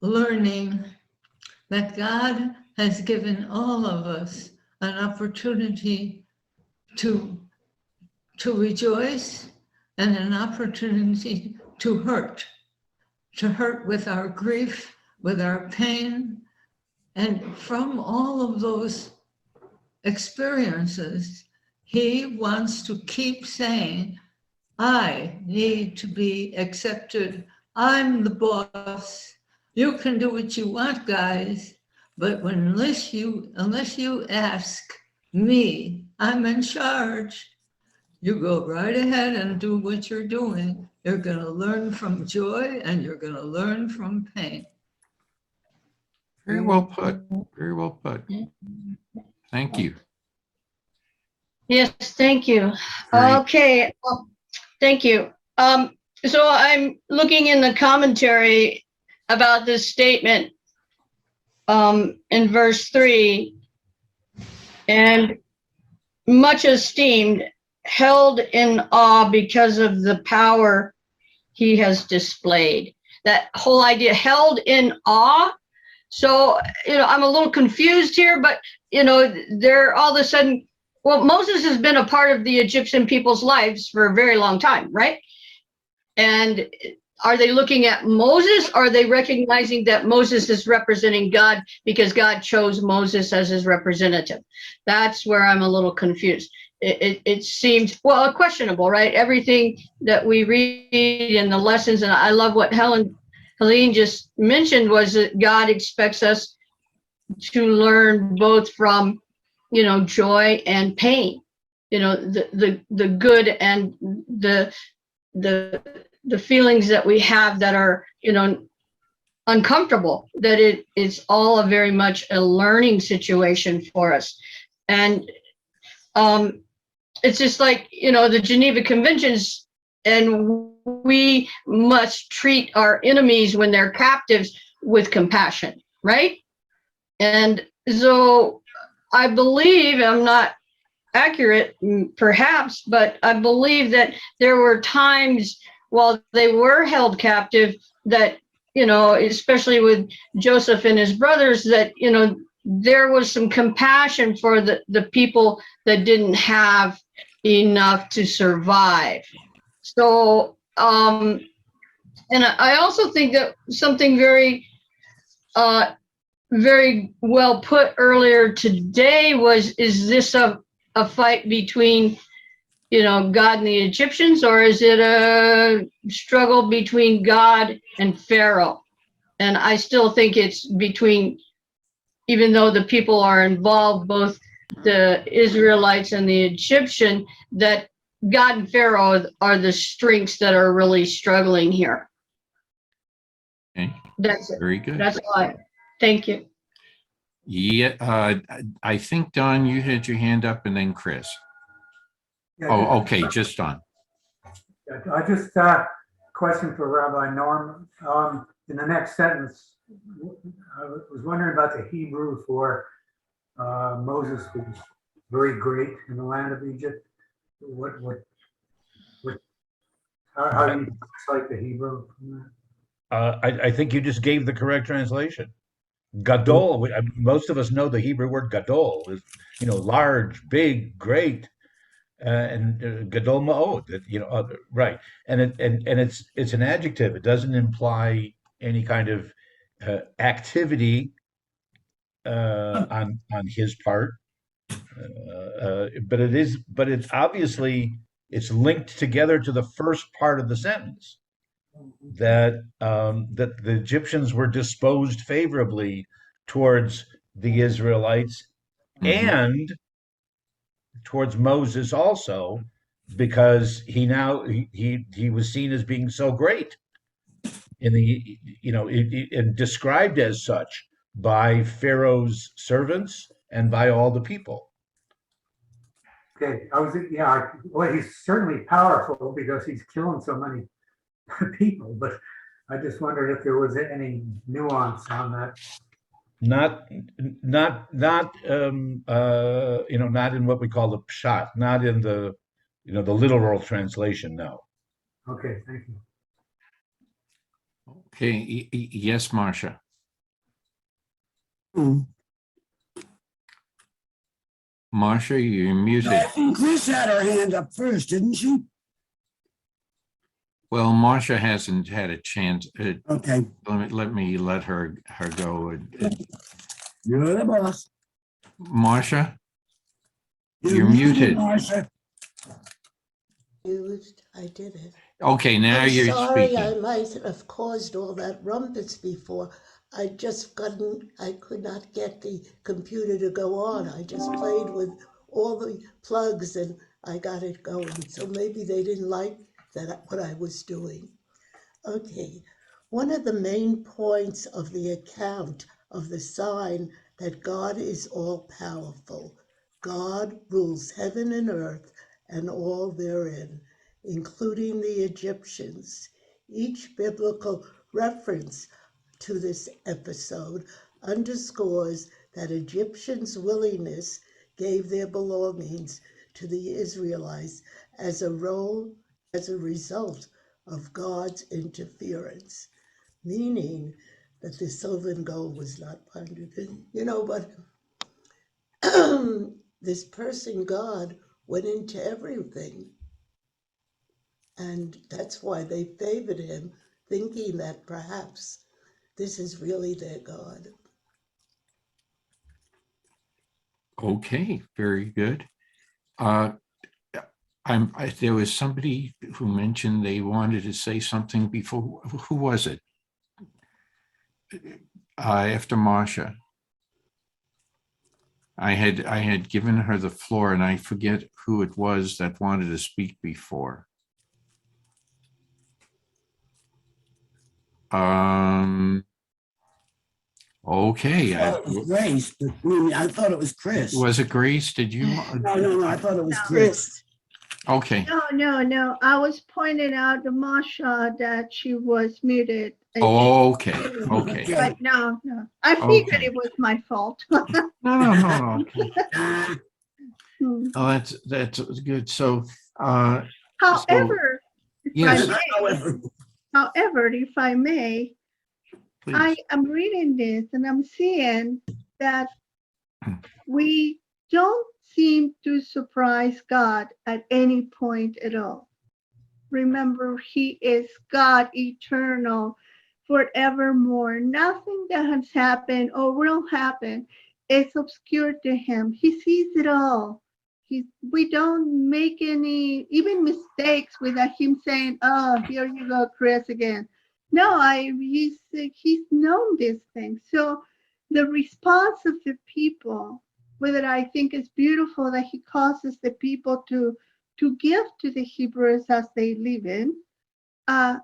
learning that God has given all of us an opportunity to rejoice and an opportunity to hurt with our grief, with our pain. And from all of those experiences, he wants to keep saying, I need to be accepted. I'm the boss. You can do what you want, guys. But unless you ask me, I'm in charge. You go right ahead and do what you're doing. You're going to learn from joy and you're going to learn from pain. Very well put. Very well put. Thank you. Yes, thank you. Great. Okay, thank you. So I'm looking in the commentary about this statement in verse 3, and much esteemed, held in awe because of the power he has displayed. That whole idea, held in awe. So, I'm a little confused here, but, they're all of a sudden, well, Moses has been a part of the Egyptian people's lives for a very long time, right? And are they looking at Moses? Or are they recognizing that Moses is representing God because God chose Moses as his representative? That's where I'm a little confused. It seems, well, questionable, right? Everything that we read in the lessons, and I love what Helene just mentioned, was that God expects us to learn both from, joy and pain, the good and the feelings that we have that are, uncomfortable, that it's all a very much a learning situation for us. And it's just like, the Geneva Conventions, and we must treat our enemies when they're captives with compassion, right? And so I believe, I'm not accurate perhaps, but I believe that there were times while they were held captive that, especially with Joseph and his brothers, that, there was some compassion for the people that didn't have enough to survive. So, and I also think that something very, very well put earlier today is this a fight between, God and the Egyptians, or is it a struggle between God and Pharaoh? And I still think it's between, even though the people are involved, both the Israelites and the Egyptian, that God and Pharaoh are the strengths that are really struggling here. Okay. That's it. Very good. That's all. Thank you. Yeah, I think, Don, you had your hand up, and then Chris. Yeah, Oh, okay, just Don. I just question for Rabbi Norm. In the next sentence, I was wondering about the Hebrew for Moses was very great in the land of Egypt. How do you translate the Hebrew from that? I think you just gave the correct translation. Gadol. Most of us know the Hebrew word gadol is, large, big, great, and gadol ma'od. Right. And it's an adjective. It doesn't imply any kind of activity on his part. But it's obviously it's linked together to the first part of the sentence, that that the Egyptians were disposed favorably towards the Israelites and towards Moses also, because he was seen as being so great in the and described as such by Pharaoh's servants and by all the people. Okay, well, he's certainly powerful because he's killing so many people, but I just wondered if there was any nuance on that. Not not in what we call the pshat, not in the the literal translation. No. Okay, thank you. Okay, yes, Marcia. Marcia, you're muted. I think Chris had her hand up first, didn't she? Well, Marcia hasn't had a chance. Okay. Let me let her go. You're the boss. Marcia, you're muted. Marcia. I did it. Okay, now you're sorry, speaking. I might have caused all that rumpus before. I could not get the computer to go on. I just played with all the plugs and I got it going. So maybe they didn't like what I was doing. Okay, one of the main points of the account of the sign that God is all powerful God rules heaven and earth and all therein, including the Egyptians. Each biblical reference to this episode underscores that Egyptians' willingness gave their belongings to the Israelites as a result of God's interference, meaning that the silver and gold was not plundered. But this person, God, went into everything. And that's why they favored him, thinking that perhaps this is really their God. Okay, very good. There was somebody who mentioned they wanted to say something before. Who was it? After Marcia. I had given her the floor, and I forget who it was that wanted to speak before. Okay. I thought it was Grace, but I thought it was Chris. Was it Grace? Did you? No, I thought it was No. Chris. Okay. No. I was pointing out to Masha that she was muted. Okay. But no. I figured Okay. it was my fault. No. Okay. Hmm. Oh, that's good. So, However, yes, if I may, please. I am reading this and I'm seeing that we don't seem to surprise God at any point at all. Remember, He is God eternal forevermore. Nothing that has happened or will happen is obscure to Him. He sees it all. We don't make any, even mistakes without Him saying, "Oh, here you go, Chris, again." No, he's known these things. So the response of the people, whether I think it's beautiful that He causes the people to give to the Hebrews as they live in. I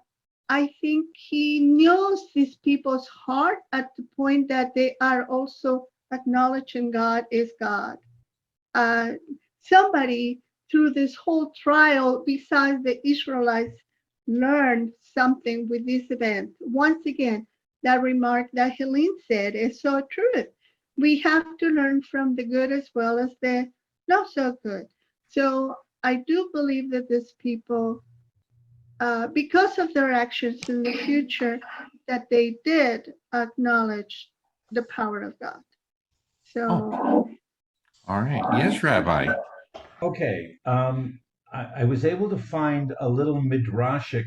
think He knows these people's heart at the point that they are also acknowledging God is God. Somebody through this whole trial, besides the Israelites, learned something with this event. Once again, that remark that Helene said is so true. We have to learn from the good as well as the not so good. So I do believe that these people, because of their actions in the future, that they did acknowledge the power of God. So, All right. Yes, Rabbi. Okay. I was able to find a little midrashic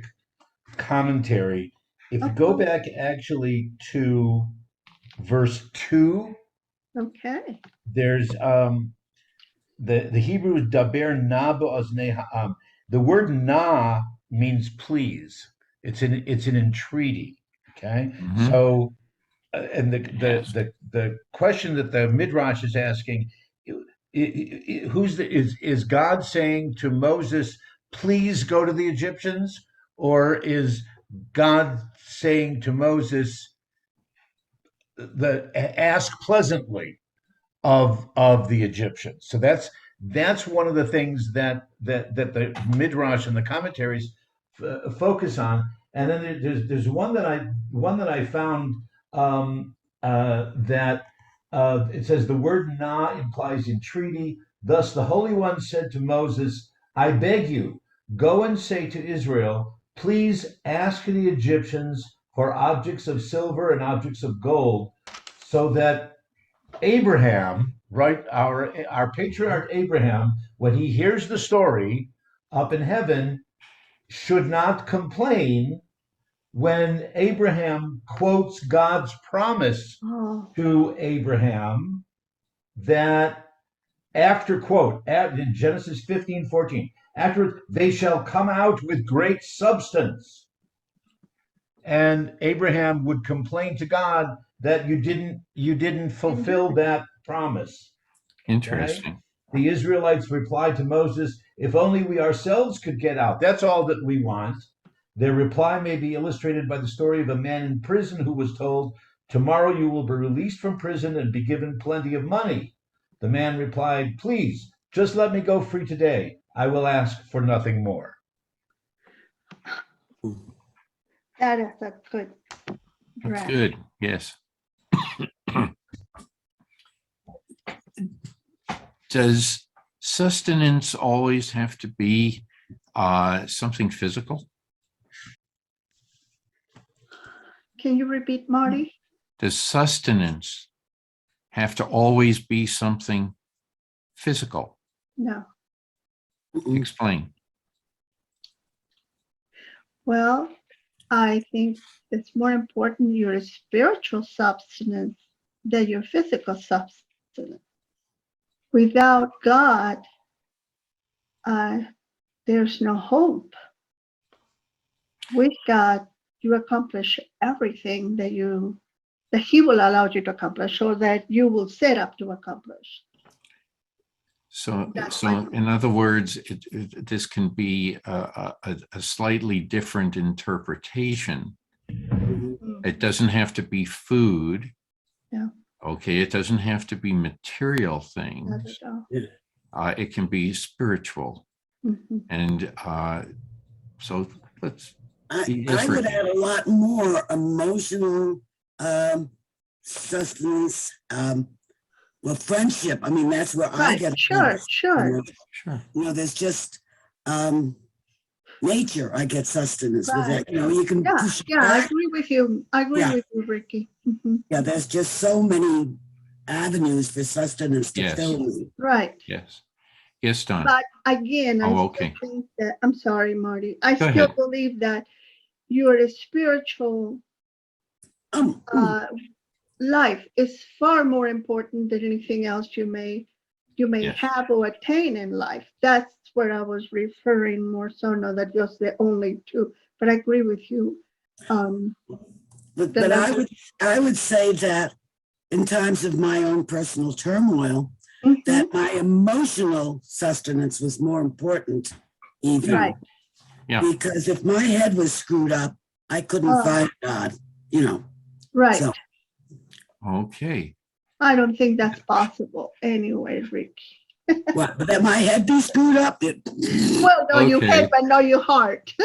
commentary. If you go back actually to verse 2, okay. there's the Hebrew is daber na ba'oznei ha'am. The word na means please. It's an entreaty. Okay. Mhm. So and the question that the midrash is asking, is God saying to Moses, please go to the Egyptians, or is God saying to Moses, ask pleasantly of the Egyptians? So that's one of the things that the midrash and the commentaries focus on. And then there's one that I found that it says the word "na" implies entreaty. Thus, the Holy One said to Moses, "I beg you, go and say to Israel, please ask the Egyptians for objects of silver and objects of gold, so that Abraham, right, our patriarch Abraham, when he hears the story up in heaven, should not complain when Abraham quotes God's promise to Abraham that after, quote, in Genesis 15:14, after they shall come out with great substance. And Abraham would complain to God that you didn't fulfill that promise. Interesting. Okay? The Israelites replied to Moses, if only we ourselves could get out. That's all that we want. Their reply may be illustrated by the story of a man in prison who was told, tomorrow you will be released from prison and be given plenty of money. The man replied, "Please, just let me go free today. I will ask for nothing more." That is a good draft. Good, yes. Does sustenance always have to be something physical? Can you repeat, Marty? Does sustenance have to always be something physical? No. Explain. Well, I think it's more important your spiritual substance than your physical substance. Without God, there's no hope. With God, you accomplish everything that He will allow you to accomplish, or that you will set up to accomplish. So in other words, this can be a slightly different interpretation. It doesn't have to be food. Yeah. Okay, it doesn't have to be material Not things. at all. It can be spiritual. Mhm. And so let's I be would different. add a lot more emotional sustenance. Well, friendship. I mean, that's where I Right, get. sure. Sure. You know, there's just nature. I get sustenance with Right. that. You know, you can Yeah, push yeah, I back. agree with you. I agree Yeah. with you, Ricky. Mhm. Yeah, there's just so many avenues for sustenance to Yes. fill me. Right. Yes. Yes, Don. But again, I Oh, still okay. think that, I'm sorry, Marty, I Go still ahead. believe that your spiritual life is far more important than anything else you may Yes. have or attain in life. That's where I was referring more so, not that just the only two, but I agree with you. But I would say that in times of my own personal turmoil, that my emotional sustenance was more important even. Right. Yeah. Because if my head was screwed up, I couldn't find God, you know. Right. So, Okay. I don't think that's possible anyway, Ricky. what, but that my head be screwed up? Well, no, your Okay. head, but no, your heart.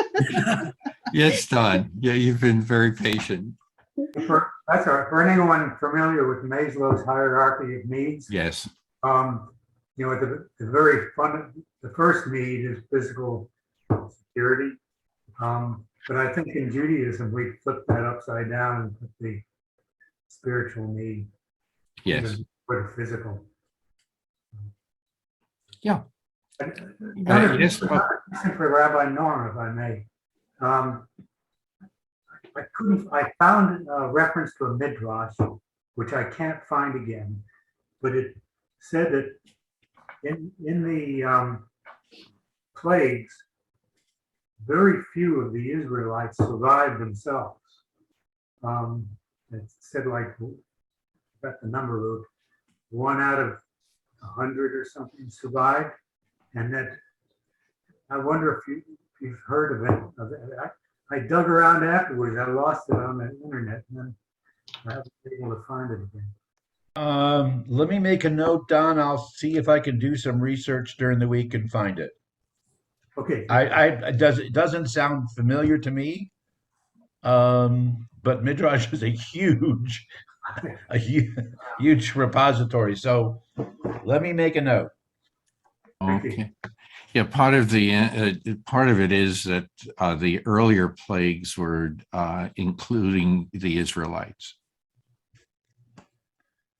Yes, Don. Yeah, you've been very patient. That's all right. For anyone familiar with Maslow's hierarchy of needs, Yes. you know, the first need is physical security. But I think in Judaism, we flip that upside down and put the spiritual need Yes. for the physical. Yeah. Another Yes, question for Rabbi Norm, if I may. I found a reference to a midrash, which I can't find again, but it said that in the plagues, very few of the Israelites survived themselves. It said, like, got the number of 1 out of 100 or something survived, and that I wonder if you've heard of it. I dug around afterwards. I lost it on the internet, and then I haven't been able to find it again. Let me make a note, Don. I'll see if I can do some research during the week and find it. Okay. It doesn't sound familiar to me, but Midrash is a huge repository. So let me make a note. Okay. Yeah, part of it is that the earlier plagues were including the Israelites.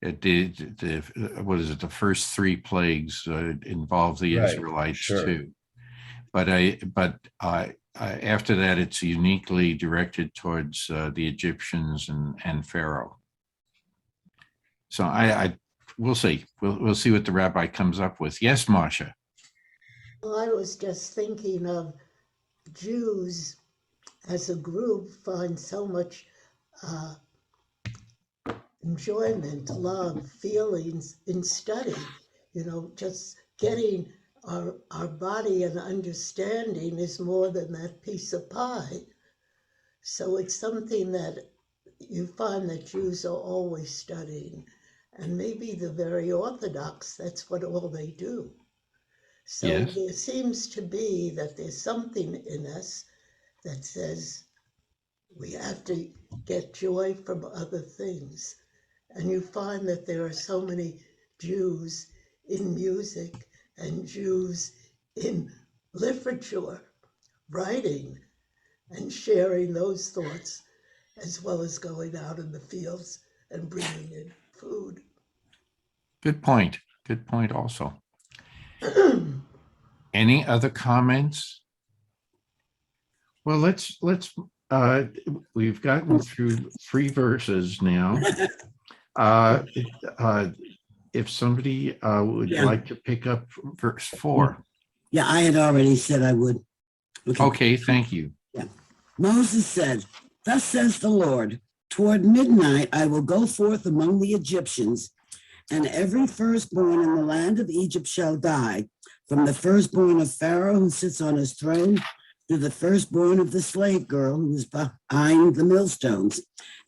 It did the first 3 plagues involved the Right, Israelites sure. too. But after that, it's uniquely directed towards the Egyptians and Pharaoh. So we'll see. We'll see what the rabbi comes up with. Yes, Marsha. Well, I was just thinking of Jews as a group find so much enjoyment, love, feelings in study. You know, just getting our body and understanding is more than that piece of pie. So it's something that you find that Jews are always studying. And maybe the very Orthodox, that's what all they do. So Yes. there seems to be that there's something in us that says we have to get joy from other things. And you find that there are so many Jews in music and Jews in literature, writing and sharing those thoughts, as well as going out in the fields and bringing in food. Good point. Good point also. Any other comments? Well, we've gotten through 3 verses now. If somebody would Yeah. like to pick up verse 4. Yeah, I had already said I would. Okay, thank you. Moses said, "Thus says the Lord, toward midnight I will go forth among the Egyptians, and every firstborn in the land of Egypt shall die, from the firstborn of Pharaoh who sits on his throne to the firstborn of the slave girl who is behind the millstones,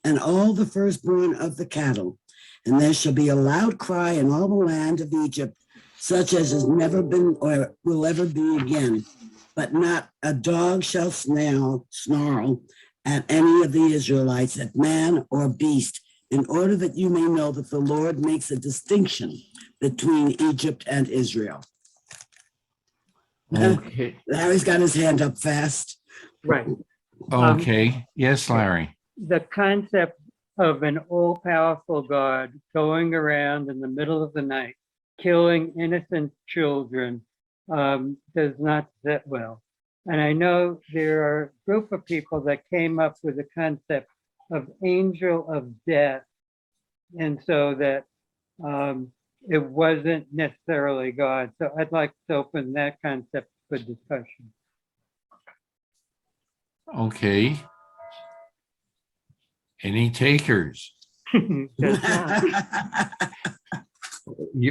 and all the firstborn of the cattle. And there shall be a loud cry in all the land of Egypt, such as has never been or will ever be again. But not a dog shall snarl at any of the Israelites, at man or beast, in order that you may know that the Lord makes a distinction between Egypt and Israel." Okay. Larry's got his hand up fast. Right. Okay. Yes, Larry. The concept of an all-powerful God going around in the middle of the night, killing innocent children, does not sit well. And I know there are a group of people that came up with the concept of angel of death, and so that it wasn't necessarily God. So I'd like to open that concept for discussion. Okay. Any takers? Does not.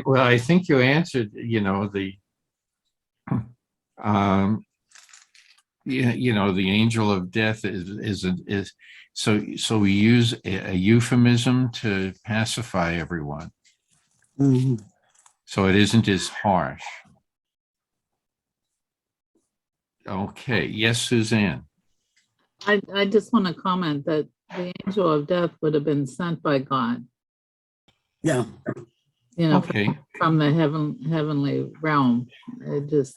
Well, I think you answered, the the angel of death is so we use a euphemism to pacify everyone. Mhm. So it isn't as harsh. Okay. Yes, Suzanne. I just want to comment that the angel of death would have been sent by God, Yeah. Okay. from the heavenly realm. It just,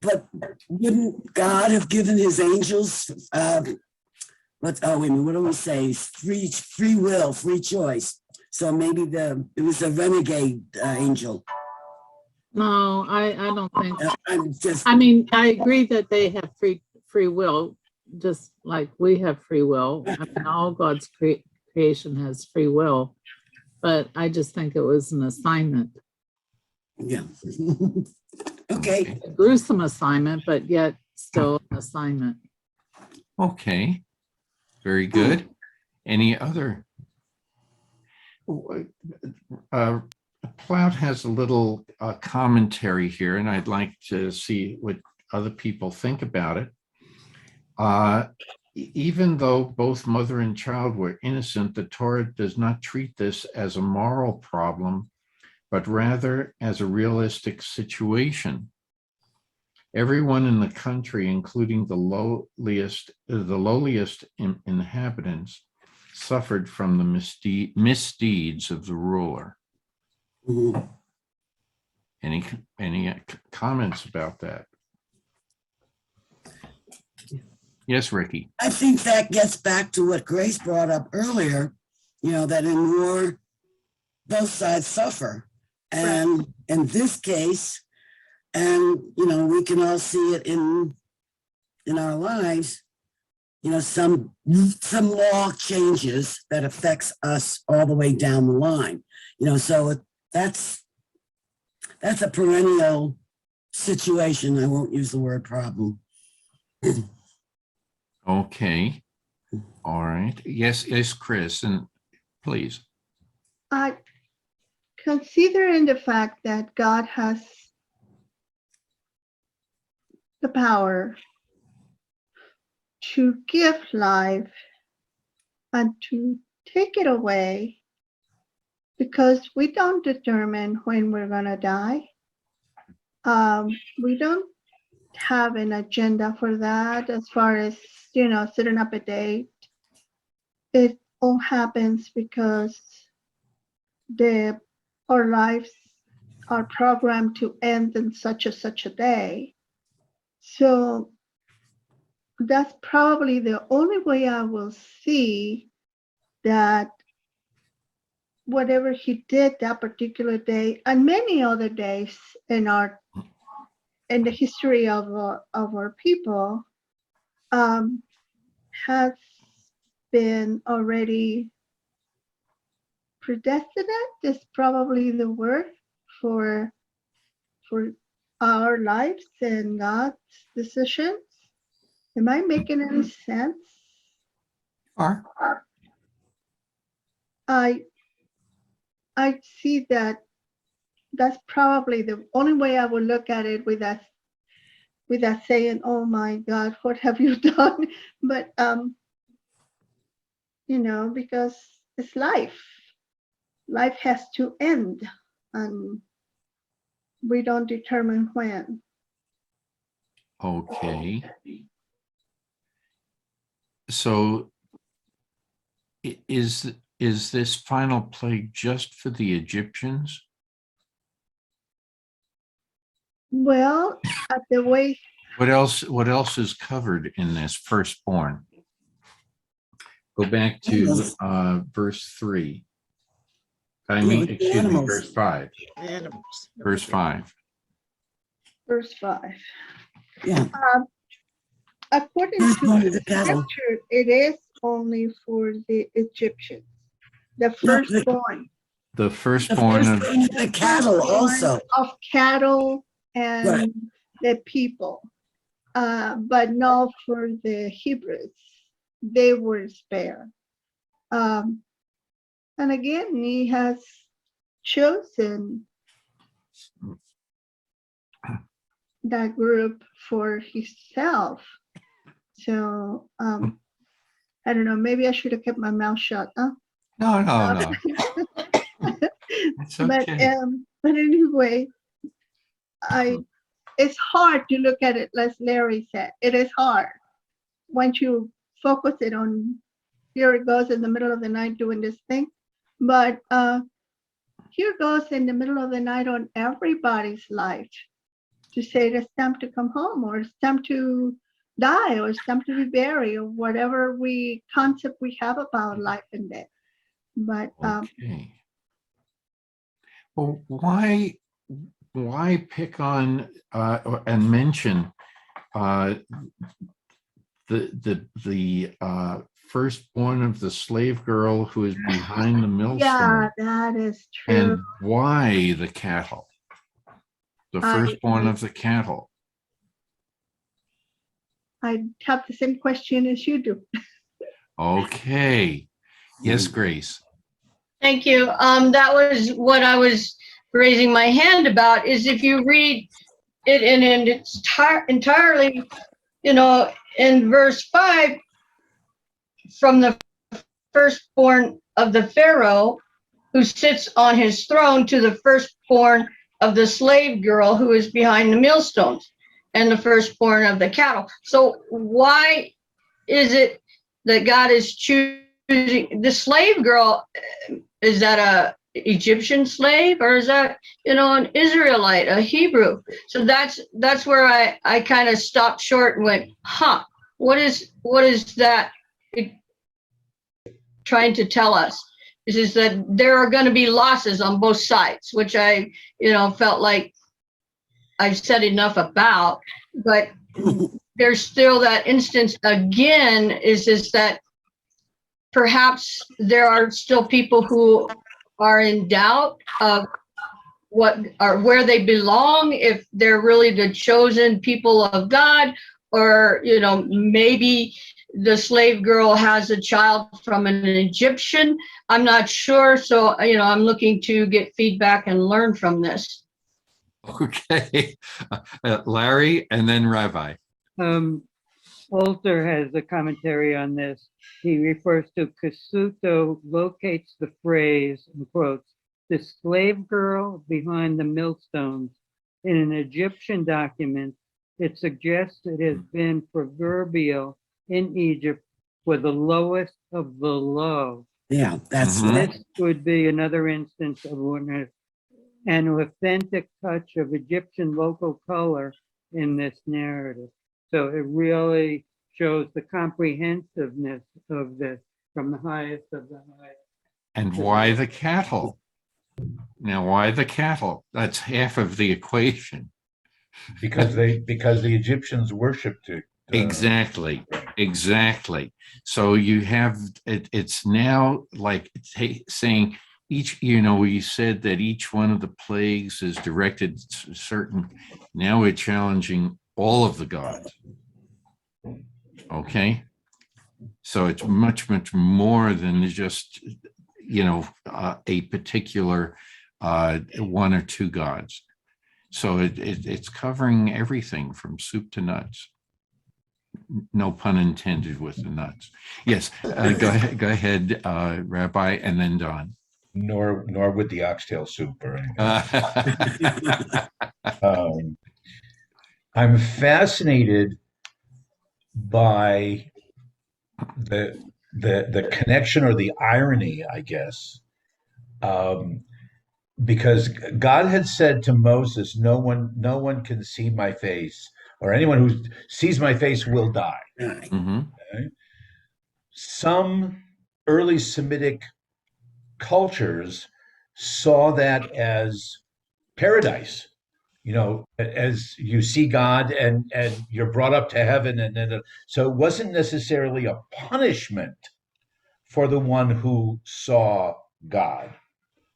But wouldn't God have given his angels, what do we say? Free will, free choice. So maybe it was a renegade angel. no, I don't think. I'm just, I mean, I agree that they have free will, just like we have free will. I mean, all God's creation has free will, but I just think it was an assignment. yeah. Okay. A gruesome assignment, but yet still an assignment. Okay. Very good. Any other? Plout has a little commentary here, and I'd like to see what other people think about it. Even though both mother and child were innocent, the Torah does not treat this as a moral problem, but rather as a realistic situation. Everyone in the country, including the lowliest inhabitants, suffered from the misdeeds of the ruler. Mhm. Any comments about that? Yes, Ricky. I think that gets back to what Grace brought up earlier, that in war, both sides suffer. And in this case, and, we can all see it in our lives, some law changes that affects us all the way down the line, so that's a perennial situation. I won't use the word problem. Okay. All right. Yes, Chris, and please. Considering the fact that God has the power to give life and to take it away, because we don't determine when we're going to die. We don't have an agenda for that as far as, setting up a date. It all happens because our lives are programmed to end in such a day. So that's probably the only way I will see that whatever he did that particular day and many other days in the history of our people has been already predestined is probably the word for our lives and God's decisions. Am I making any sense? Are. I see that's probably the only way I would look at it without saying, "Oh my God, what have you done?" But because it's life. Life has to end, and we don't determine when. Okay. So is this final plague just for the Egyptians? Well, the way. What else is covered in this firstborn? Go back to verse 3. Excuse me, verse 5. Animals. Verse 5. Verse 5. Yeah. According to the scripture, it is only for the Egyptians, the firstborn. The firstborn of the cattle also. Of cattle and Right. the people, but not for the Hebrews. They were spared. And again, he has chosen that group for himself. So I don't know, maybe I should have kept my mouth shut, huh? No. It's okay. But anyway, it's hard to look at it, as Larry said. It is hard once you focus it on, here it goes in the middle of the night doing this thing. But here goes in the middle of the night on everybody's life to say it's time to come home, or it's time to die, or it's time to be buried, or whatever concept we have about life and death. But Okay. Well, why pick on and mention the firstborn of the slave girl who is behind the millstone? Yeah, that is true. And why the cattle? The firstborn of the cattle. I have the same question as you do. Okay. Yes, Grace. Thank you. That was what I was raising my hand about, is if you read it in its entirely, in verse 5, from the firstborn of the Pharaoh who sits on his throne to the firstborn of the slave girl who is behind the millstones, and the firstborn of the cattle. So why is it that God is choosing the slave girl? Is that a Egyptian slave, or is that, an Israelite, a Hebrew? So that's where I kind of stopped short and went, what is that trying to tell us? Is that there are going to be losses on both sides, which I, felt like I've said enough about, but there's still that instance again, is that perhaps there are still people who are in doubt of where they belong, if they're really the chosen people of God, or, maybe the slave girl has a child from an Egyptian. I'm not sure. So, I'm looking to get feedback and learn from this. Okay. Larry, and then Rabbi. Walter has a commentary on this. He refers to Kasuto locates the phrase, in quotes, The slave girl behind the millstones. In an Egyptian document, it suggests it has been proverbial in Egypt for the lowest of the low. Yeah, that's Mhm. right. This would be another instance of an authentic touch of Egyptian local color in this narrative. So it really shows the comprehensiveness of this from the highest of the high. And why the cattle? Now, why the cattle? That's half of the equation. because the Egyptians worshipped it. Exactly. Exactly. So you have it's now like saying each, we said that each one of the plagues is directed to certain. Now we're challenging all of the gods. Okay. So it's much, much more than just, a particular one or two gods. So it's covering everything from soup to nuts. No pun intended with the nuts. Yes, go ahead, Rabbi, and then Don. Nor with the oxtail soup or anything. I'm fascinated by the connection or the irony, I guess, because God had said to Moses, "No one can see my face, or anyone who sees my face will die." Mhm. Okay? Some early Semitic cultures saw that as paradise. As you see God and you're brought up to heaven, and then so it wasn't necessarily a punishment for the one who saw God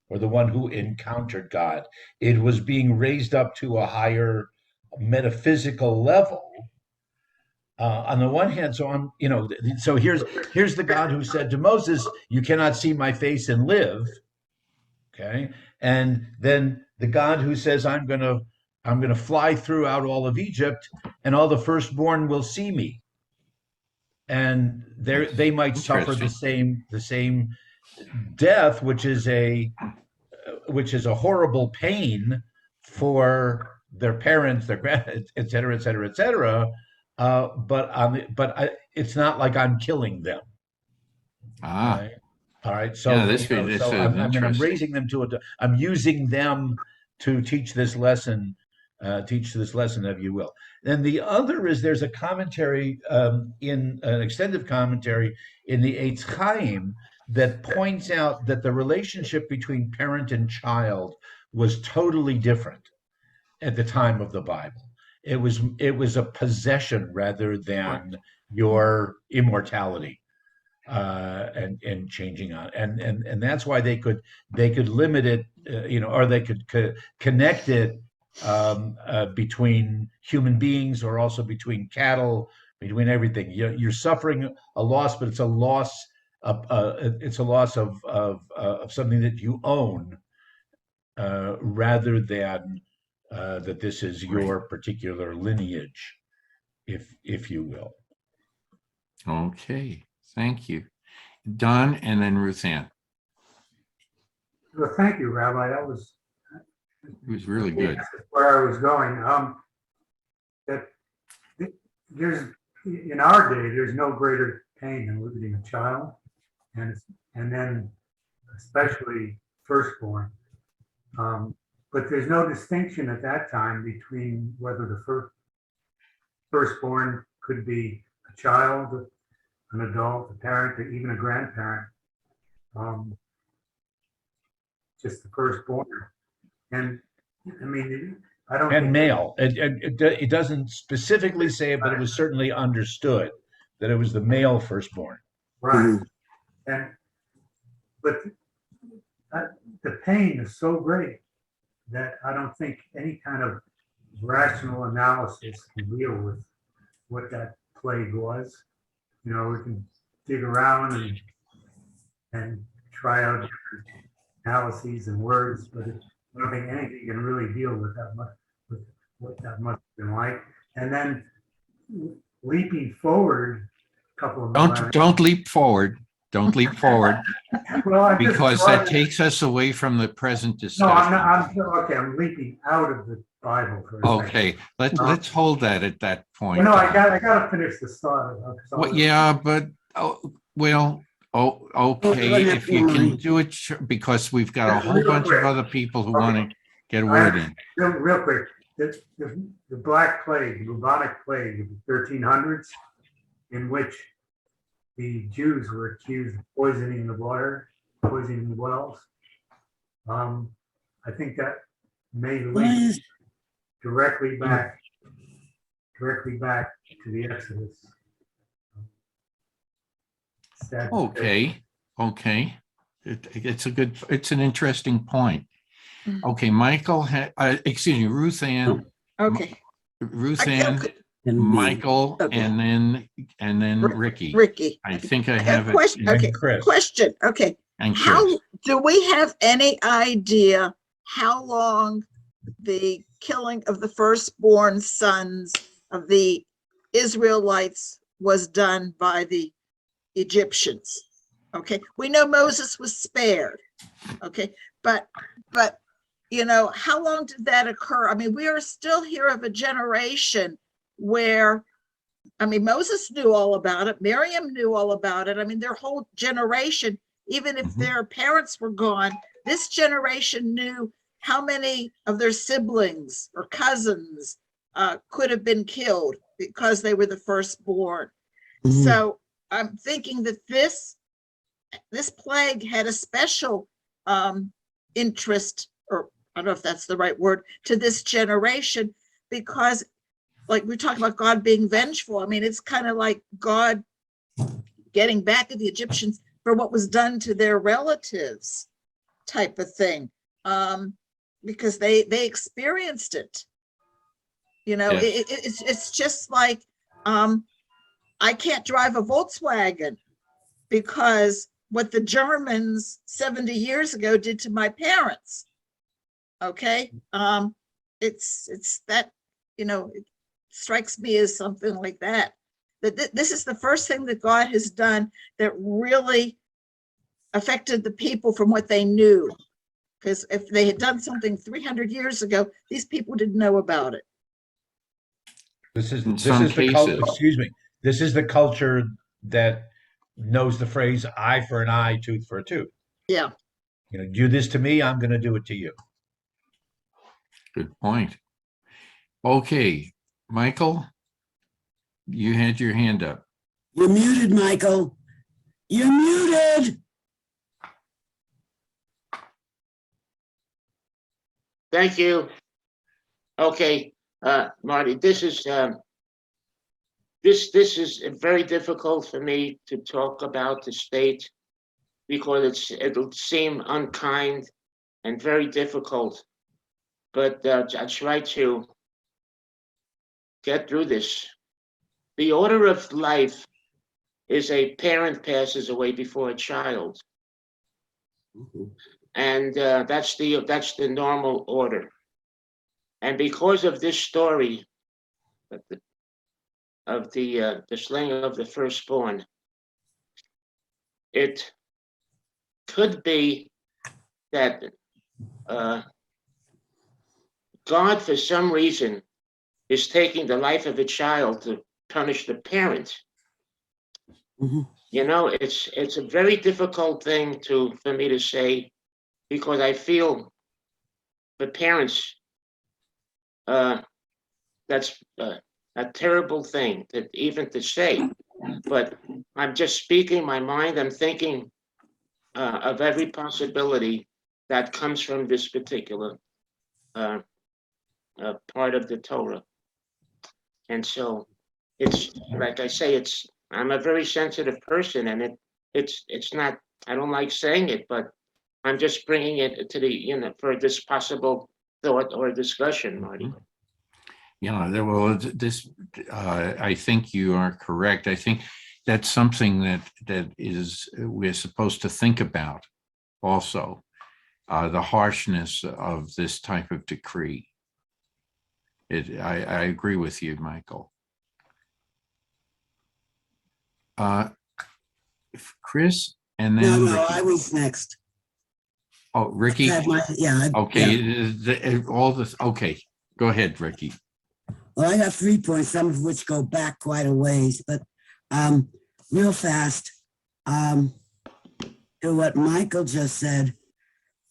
or the one who encountered God. It was being raised up to a higher metaphysical level. On the one hand, so here's the God who said to Moses, "You cannot see my face and live." Okay, and then the God who says, I'm gonna fly throughout all of Egypt, and all the firstborn will see me, and they might suffer the same death, which is a horrible pain for their parents, their grand, et cetera, et cetera, et cetera. It's not like I'm killing them. Right? All right. So, yeah, this is I'm raising them to it. I'm using them to teach this lesson, if you will. Then the other is there's a commentary in an extended commentary in the Eitz Chaim that points out that the relationship between parent and child was totally different at the time of the Bible. It was a possession rather than your immortality. And changing on, and that's why they could limit it, or they could connect it between human beings, or also between cattle, between everything. You're suffering a loss, but it's a loss of something that you own, rather than that this is your particular lineage, if you will. Okay, thank you. Don, and then Ruth Ann. Well, thank you, Rabbi. It was really good. Where I was going. That there's in our day, there's no greater pain than losing a child, and then especially firstborn. But there's no distinction at that time between whether the firstborn could be a child, an adult, a parent, or even a grandparent. Just the firstborn. And I mean, I don't. And male. It doesn't specifically say it, but it was certainly understood that it was the male firstborn. Right. But the pain is so great that I don't think any kind of rational analysis can deal with what that plague was. We can dig around and try out different analyses and words, but I don't think anything can really deal with that much, with what that must have been like. And then leaping forward a couple of Don't leap forward. don't leap forward, Well, I'm just because that running- takes us away from the present No, discussion. I'm leaping out of the Bible for a second. Okay, let's hold that at that point. Well, no, I gotta finish the thought. 'Cause I Well, was- yeah, but, okay, if you can do it, because we've got a Just whole real bunch of quick. other people who Okay. want to get a word in. Real quick, the Black Plague, the bubonic plague of the 1300s, in which the Jews were accused of poisoning the water, poisoning the wells. I think that may link directly back to the Exodus. Sad to say. Okay. It's an interesting point. Okay, Michael, excuse me, Ruth Ann, Okay, Michael, Okay. and then Ricky. Ricky. I think I A have it. question, okay, Chris. question, okay. And How, Chris. do we have any idea how long the killing of the firstborn sons of the Israelites was done by the Egyptians? Okay, we know Moses was spared, okay, but how long did that occur? I mean, we are still here of a generation where, Moses knew all about it, Miriam knew all about it. I mean, their whole generation, even if their parents were gone, this generation knew how many of their siblings or cousins could have been killed because they were the firstborn. So I'm thinking that this plague had a special interest, or I don't know if that's the right word, to this generation, because like we're talking about God being vengeful. I mean, it's kind of like God getting back at the Egyptians for what was done to their relatives type of thing, because they experienced it. Yes. It's just like, I can't drive a Volkswagen because what the Germans 70 years ago did to my parents. Okay. It's that, it strikes me as something like that. That this is the first thing that God has done that really affected the people from what they knew. Because if they had done something 300 years ago, these people didn't know about it. This is In some the culture. cases. Excuse me. This is the culture that knows the phrase "eye for an eye, tooth for a tooth." Yeah. Do this to me, I'm going to do it to you. Good point. Okay, Michael, you had your hand up. You're muted, Michael. You're muted. Thank you. Okay, Marty, this is very difficult for me to talk about the state because it'll seem unkind and very difficult. But I try to get through this. The order of life is a parent passes away before a child. And that's the normal order. And because of this story of the slaying of the firstborn, it could be that God, for some reason, is taking the life of a child to punish the parent. It's a very difficult thing for me to say, because I feel the parents, that's a terrible thing even to say. But I'm just speaking my mind. I'm thinking of every possibility that comes from this particular part of the Torah. And so it's like I say, I'm a very sensitive person, and it's not, I don't like saying it, but I'm just bringing it to the, for this possible thought or discussion, Marty. Yeah, well, I think you are correct. I think that's something that we're supposed to think about also, the harshness of this type of decree. I agree with you, Michael. Chris, and No, then no, Ricky. I was next. Oh, Ricky. Yeah. Okay, all this. Okay, go ahead, Ricky. Well, I have 3 points, some of which go back quite a ways, but real fast, to what Michael just said,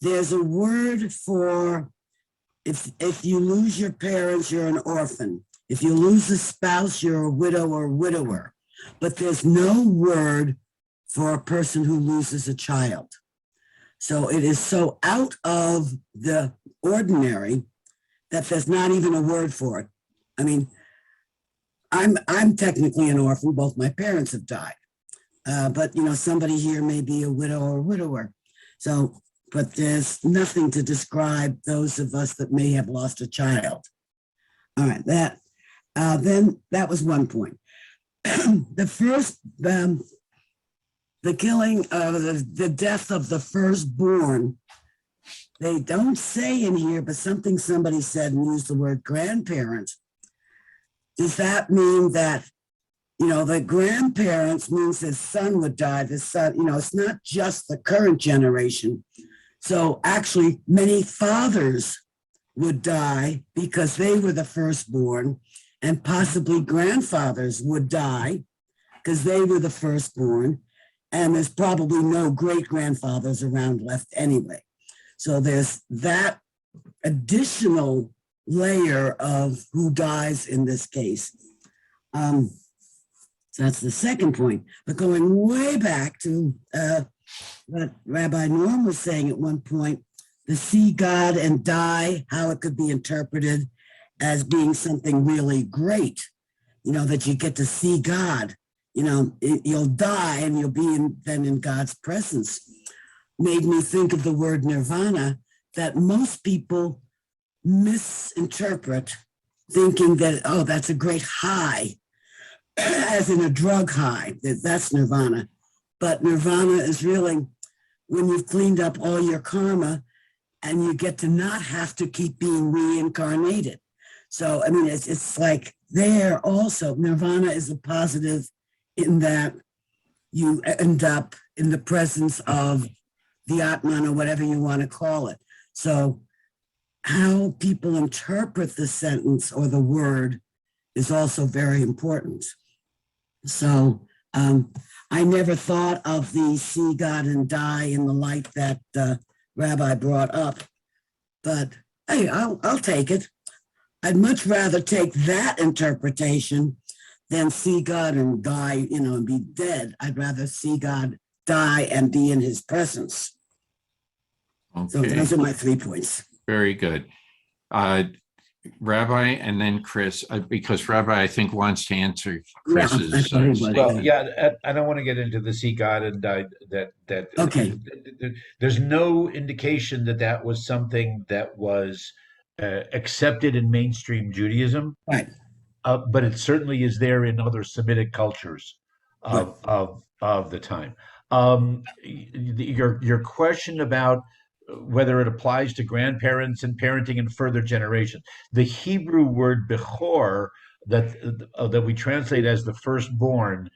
there's a word for if you lose your parents, you're an orphan. If you lose a spouse, you're a widow or widower. But there's no word for a person who loses a child. So it is so out of the ordinary that there's not even a word for it. I mean, I'm technically an orphan. Both my parents have died. But somebody here may be a widow or widower. So, but there's nothing to describe those of us that may have lost a child. All right, then that was one point. The first, the killing of the death of the firstborn, they don't say in here, but somebody said and used the word grandparent. Does that mean that, the grandparents means the son would die, the son, it's not just the current generation. So actually many fathers would die because they were the firstborn, and possibly grandfathers would die because they were the firstborn, and there's probably no great grandfathers around left anyway. So there's that additional layer of who dies in this case. So that's the second point. But going way back to what Rabbi Norm was saying at one point, the see God and die, how it could be interpreted as being something really great, that you get to see God. You'll die and you'll be then in God's presence. Made me think of the word nirvana that most people misinterpret, thinking that, oh, that's a great high, as in a drug high, that's nirvana. But nirvana is really when you've cleaned up all your karma and you get to not have to keep being reincarnated. So, I mean, it's like there also, nirvana is a positive in that you end up in the presence of the Atman or whatever you want to call it. So how people interpret the sentence or the word is also very important. So I never thought of the see God and die in the light that Rabbi brought up, but hey, I'll take it. I'd much rather take that interpretation than see God and die, and be dead. I'd rather see God die and be in his presence. Okay. So those are my 3 points. Very good. Rabbi and then Chris, because Rabbi, I think, wants to answer Chris's statement. Well, yeah, I don't want to get into the see God and die. Okay. There's no indication that was something that was accepted in mainstream Judaism. Right. But it certainly is there in other Semitic cultures of the time. Your question about whether it applies to grandparents and parenting in further generations. The Hebrew word bechor that we translate as the firstborn,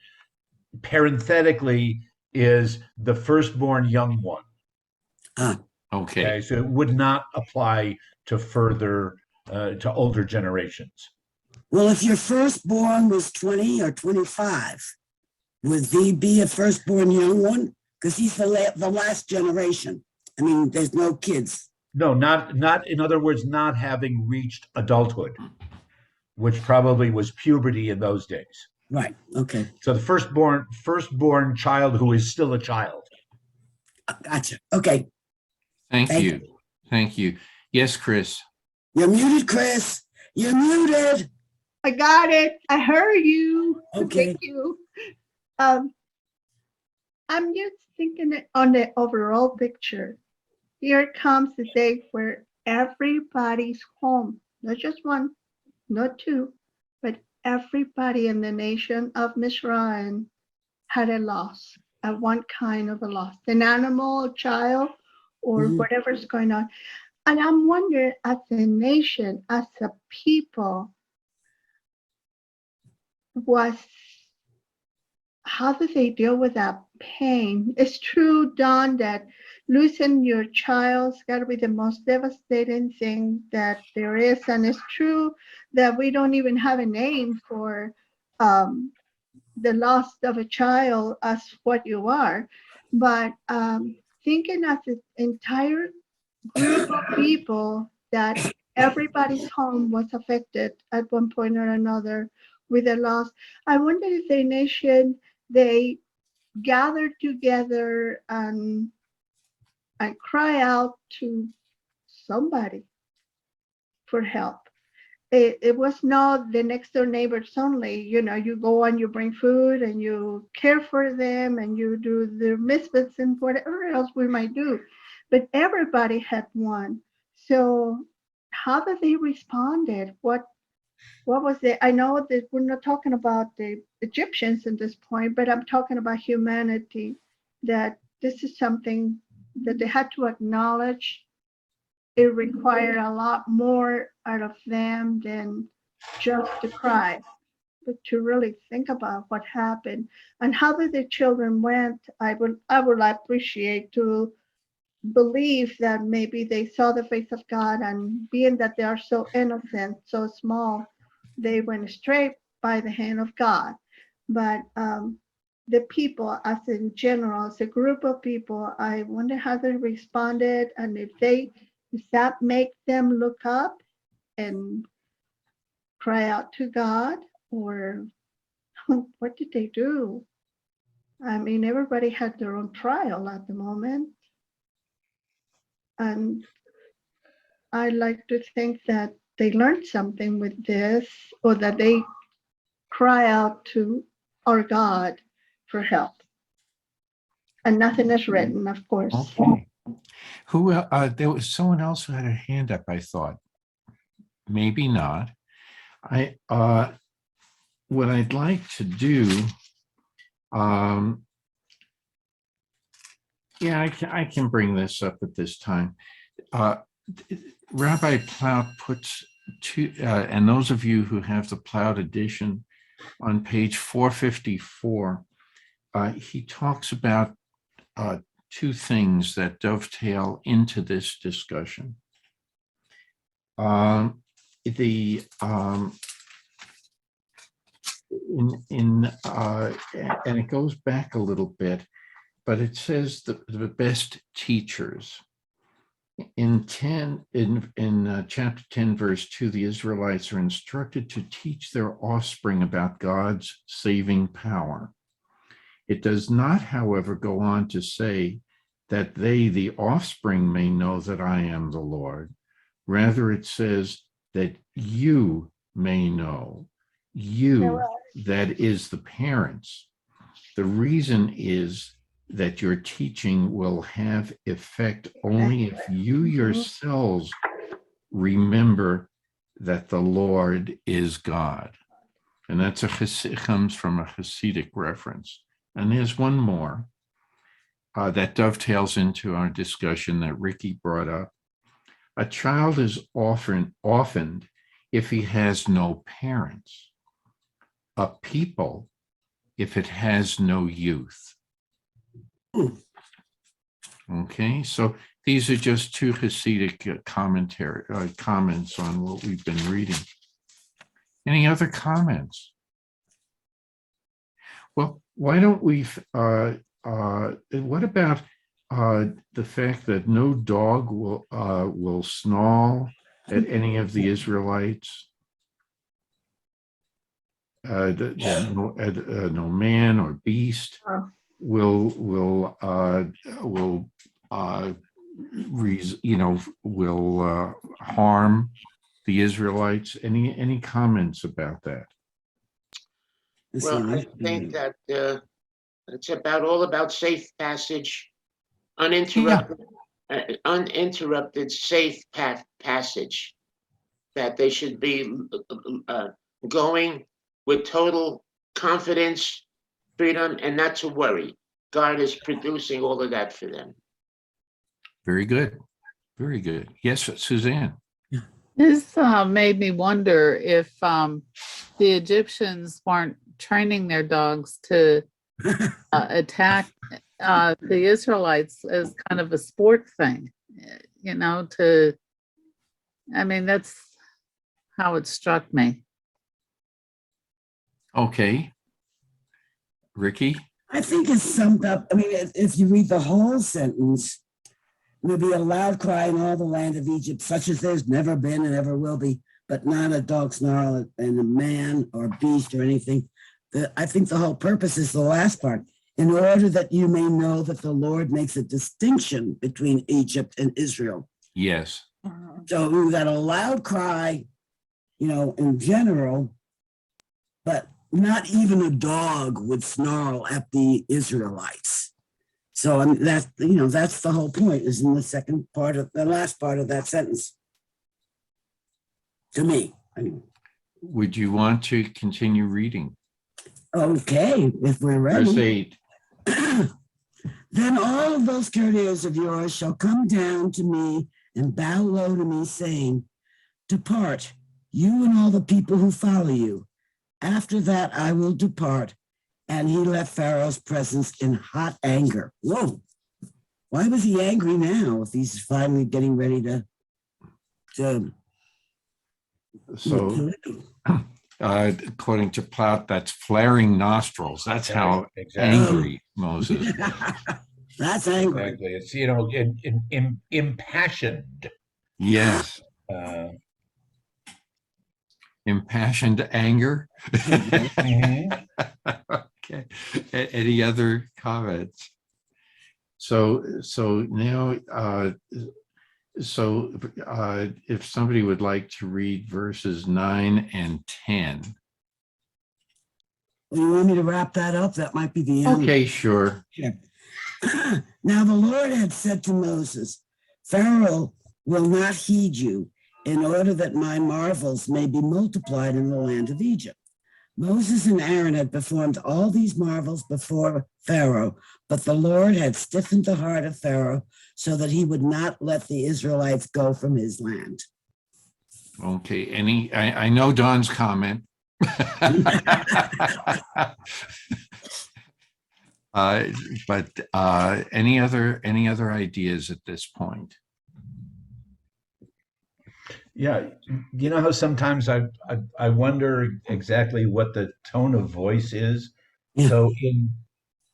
parenthetically, is the firstborn young one. Okay. So it would not apply to further to older generations. Well, if your firstborn was 20 or 25, would he be a firstborn young one? Because he's the last generation. I mean, there's no kids. No, not in other words, not having reached adulthood, which probably was puberty in those days. Right. Okay. So the firstborn child who is still a child. Gotcha. Okay. Thank you. Yes, Chris. You're muted, Chris. You're muted. I got it. I heard you. Okay. Thank you. I'm just thinking on the overall picture. Here comes the day where everybody's home, not just one, not two, but everybody in the nation of Mizraim had a loss, one kind of a loss, an animal, a child, or whatever's going on. And I'm wondering, as a nation, as a people, how do they deal with that pain? It's true, Don, that losing your child's got to be the most devastating thing that there is. And it's true that we don't even have a name for the loss of a child as what you are. But thinking of the entire group of people that everybody's home was affected at one point or another with a loss. I wonder if the nation, they gathered together and cry out to somebody for help. It was not the next door neighbors only. You know, you go and you bring food and you care for them and you do the misfits and whatever else we might do. But everybody had one. So how did they responded? What was it? I know that we're not talking about the Egyptians at this point, but I'm talking about humanity, that this is something that they had to acknowledge. It required a lot more out of them than just to cry, but to really think about what happened and how the children went. I would appreciate to believe that maybe they saw the face of God, and being that they are so innocent, so small, they went straight by the hand of God. But the people, as in general, as a group of people, I wonder how they responded, and if that make them look up and cry out to God, or what did they do? I mean, everybody had their own trial at the moment. And I like to think that they learned something with this, or that they cry out to our God for help. And nothing is written, of course. Okay. Who, there was someone else who had a hand up, I thought. Maybe not. What I'd like to do, yeah, I can bring this up at this time. Rabbi Plout puts two, and those of you who have the Plout edition, on page 454, he talks about two things that dovetail into this discussion. And it goes back a little bit, but it says the best teachers. In chapter 10, verse 2, the Israelites are instructed to teach their offspring about God's saving power. It does not, however, go on to say that they, the offspring, may know that I am the Lord. Rather, it says that you may know, you, that is the parents. The reason is that your teaching will have effect only if you yourselves remember that the Lord is God. And that's comes from a Hasidic reference. And there's one more that dovetails into our discussion that Ricky brought up. A child is orphaned if he has no parents. A people if it has no youth. Okay, so these are just two Hasidic comments on what we've been reading. Any other comments? Well, why don't we, what about the fact that no dog will snarl at any of the Israelites? No man or beast will harm the Israelites. Any comments about that? Well, I think that it's all about safe passage, uninterrupted safe passage, that they should be going with total confidence, freedom, and not to worry. God is producing all of that for them. Very good. Very good. Yes, Suzanne. This made me wonder if the Egyptians weren't training their dogs to attack the Israelites as kind of a sport thing, you know, I mean, that's how it struck me. Okay. Ricky? I think it's summed up. I mean, if you read the whole sentence, will be a loud cry in all the land of Egypt, such as there's never been and ever will be, but not a dog snarl and a man or beast or anything. I think the whole purpose is the last part. In order that you may know that the Lord makes a distinction between Egypt and Israel. Yes. So we got a loud cry, you know, in general, but not even a dog would snarl at the Israelites. So I mean, that's, you know, that's the whole point, is in the second part of the last part of that sentence. To me. I mean, Would you want to continue reading? okay, if we're Verse ready. 8. Then all of those courtiers of yours shall come down to me and bow low to me, saying, depart, you and all the people who follow you. After that, I will depart. And he left Pharaoh's presence in hot anger. Whoa. Why was he angry now if he's finally getting ready to So, according to Platt, that's flaring nostrils. That's how angry Moses was. That's angry. Exactly. It's, you know, impassioned. Yes. Impassioned anger. Okay. Any other comments? So now, if somebody would like to read verses 9 and 10. You want me to wrap that up? That might be the end. Okay, sure. Yeah. Now the Lord had said to Moses, Pharaoh will not heed you, in order that my marvels may be multiplied in the land of Egypt. Moses and Aaron had performed all these marvels before Pharaoh, but the Lord had stiffened the heart of Pharaoh so that he would not let the Israelites go from his land. Okay, I know Don's comment. But any other ideas at this point? Yeah, you know how sometimes I wonder exactly what the tone of voice is. Yeah. So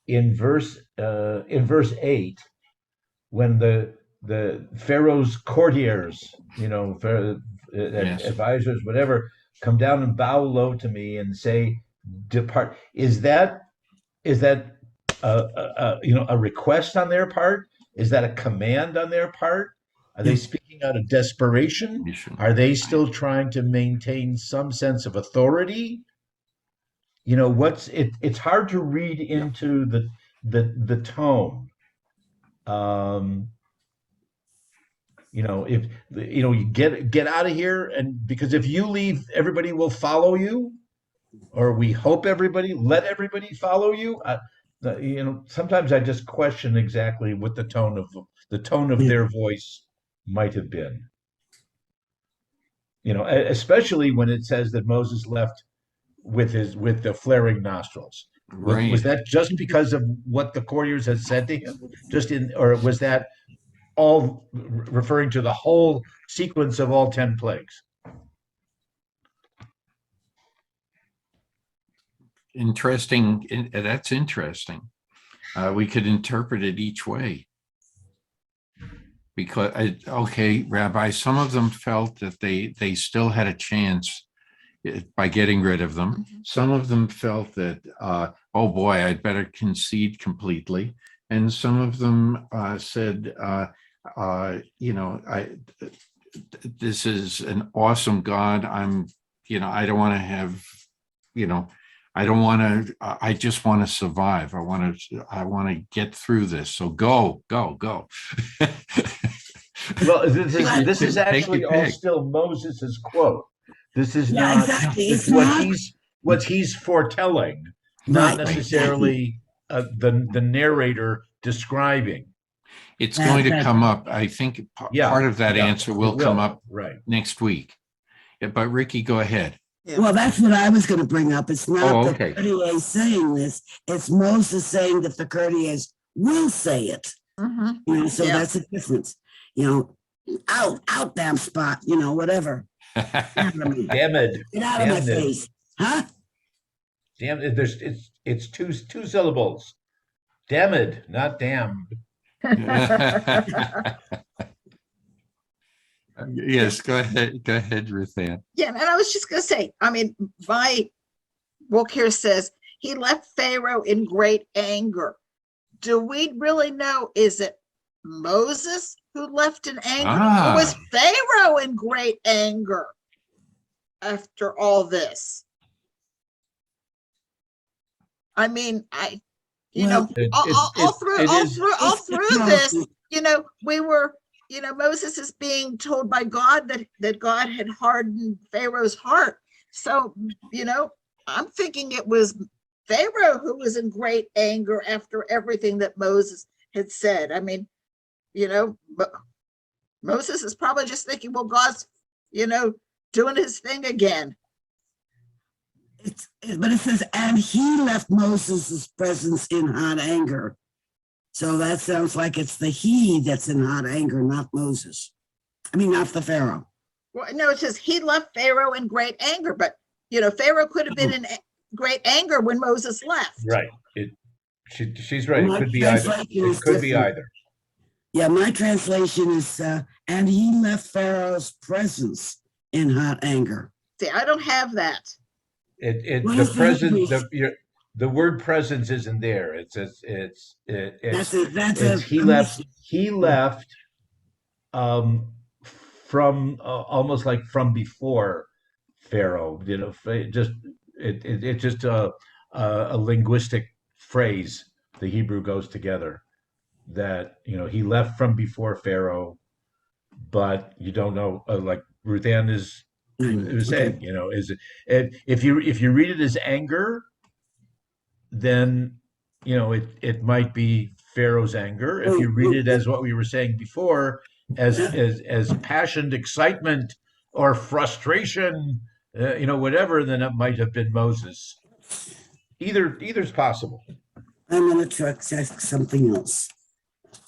in verse 8, when the Pharaoh's courtiers, you know, Yes. advisors, whatever, come down and bow low to me and say, "Depart." Is that you know, a request on their part? Is that a command on their part? Are they speaking out of desperation? Are they still trying to maintain some sense of authority? You know, it's hard to read into the tone. You know, if you know, you get out of here, and because if you leave, everybody will follow you, or we hope let everybody follow you. You know, sometimes I just question exactly what the tone of their voice might have been. You know, especially when it says that Moses left with the flaring nostrils. Right. Was that just because of what the courtiers had said to him? Or was that all referring to the whole sequence of all 10 plagues? Interesting. That's interesting. We could interpret it each way. Because, okay, Rabbi, some of them felt that they still had a chance by getting rid of them. Some of them felt that, oh boy, I'd better concede completely. And some of them said, you know, this is an awesome God. You know, I don't want to have, you know, I don't want to, I just want to survive. I want to get through this. So go. Well, this is actually all still Moses's quote. This is not exactly. what he's foretelling, not necessarily the narrator describing. It's going to come up. I think part of that answer will come up right next week. Yeah, but Ricky, go ahead. Yeah. Well, that's what I was going to bring up. It's not Oh, the okay. courtiers saying this. It's Moses saying that the courtiers will say it. Mhm. You know, so Yeah. that's the difference. You know, out, damn spot. You know, whatever. Get out of me. Damn it. Get out of my Damn it. face, huh? Damn it. It's two syllables. Damn it, not damned. Yes, go ahead, Ruth Ann. Yeah, and I was just gonna say, I mean, my book here says he left Pharaoh in great anger. Do we really know, is it Moses who left in anger? Or was Pharaoh in great anger after all this? I mean, Well, all through this, you know, we were, you know, Moses is being told by God that God had hardened Pharaoh's heart. So, you know, I'm thinking it was Pharaoh who was in great anger after everything that Moses had said. I mean, you know, but Moses is probably just thinking, well, God's, you know, doing his thing again. But it says, and he left Moses' presence in hot anger. So that sounds like it's the he that's in hot anger, not Moses. I mean, not the Pharaoh. Well, no, it says he left Pharaoh in great anger, but, you know, Pharaoh could have been in great anger when Moses left. Right. She's right. It could be either. It could be either. Yeah, my translation is, and he left Pharaoh's presence in hot anger. See, I don't have that. What The is the English? presence, the word presence isn't there. It's he left from almost like from before Pharaoh. You know, it's just a linguistic phrase. The Hebrew goes together. That, you know, he left from before Pharaoh, but you don't know, like Ruth Ann was saying, you know, is it, if you read it as anger, then, you know, it might be Pharaoh's anger. If you read it as what we were saying before, as passionate excitement or frustration, you know, whatever, then it might have been Moses. Either's possible. I'm going to check something else.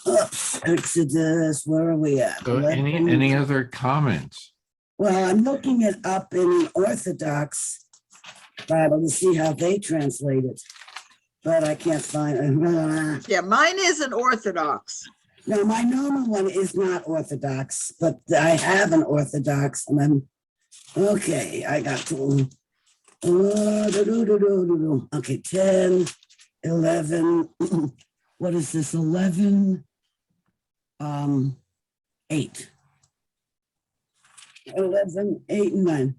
Oops, Exodus, where are we at? So any other comments? Well, I'm looking it up in an Orthodox Bible to see how they translate it, but I can't find it. Yeah, mine is an Orthodox. No, my normal one is not Orthodox, but I have an Orthodox, and I'm okay. I got to. Okay, 10, 11. What is this? 11, 8. 11, 8, and 9.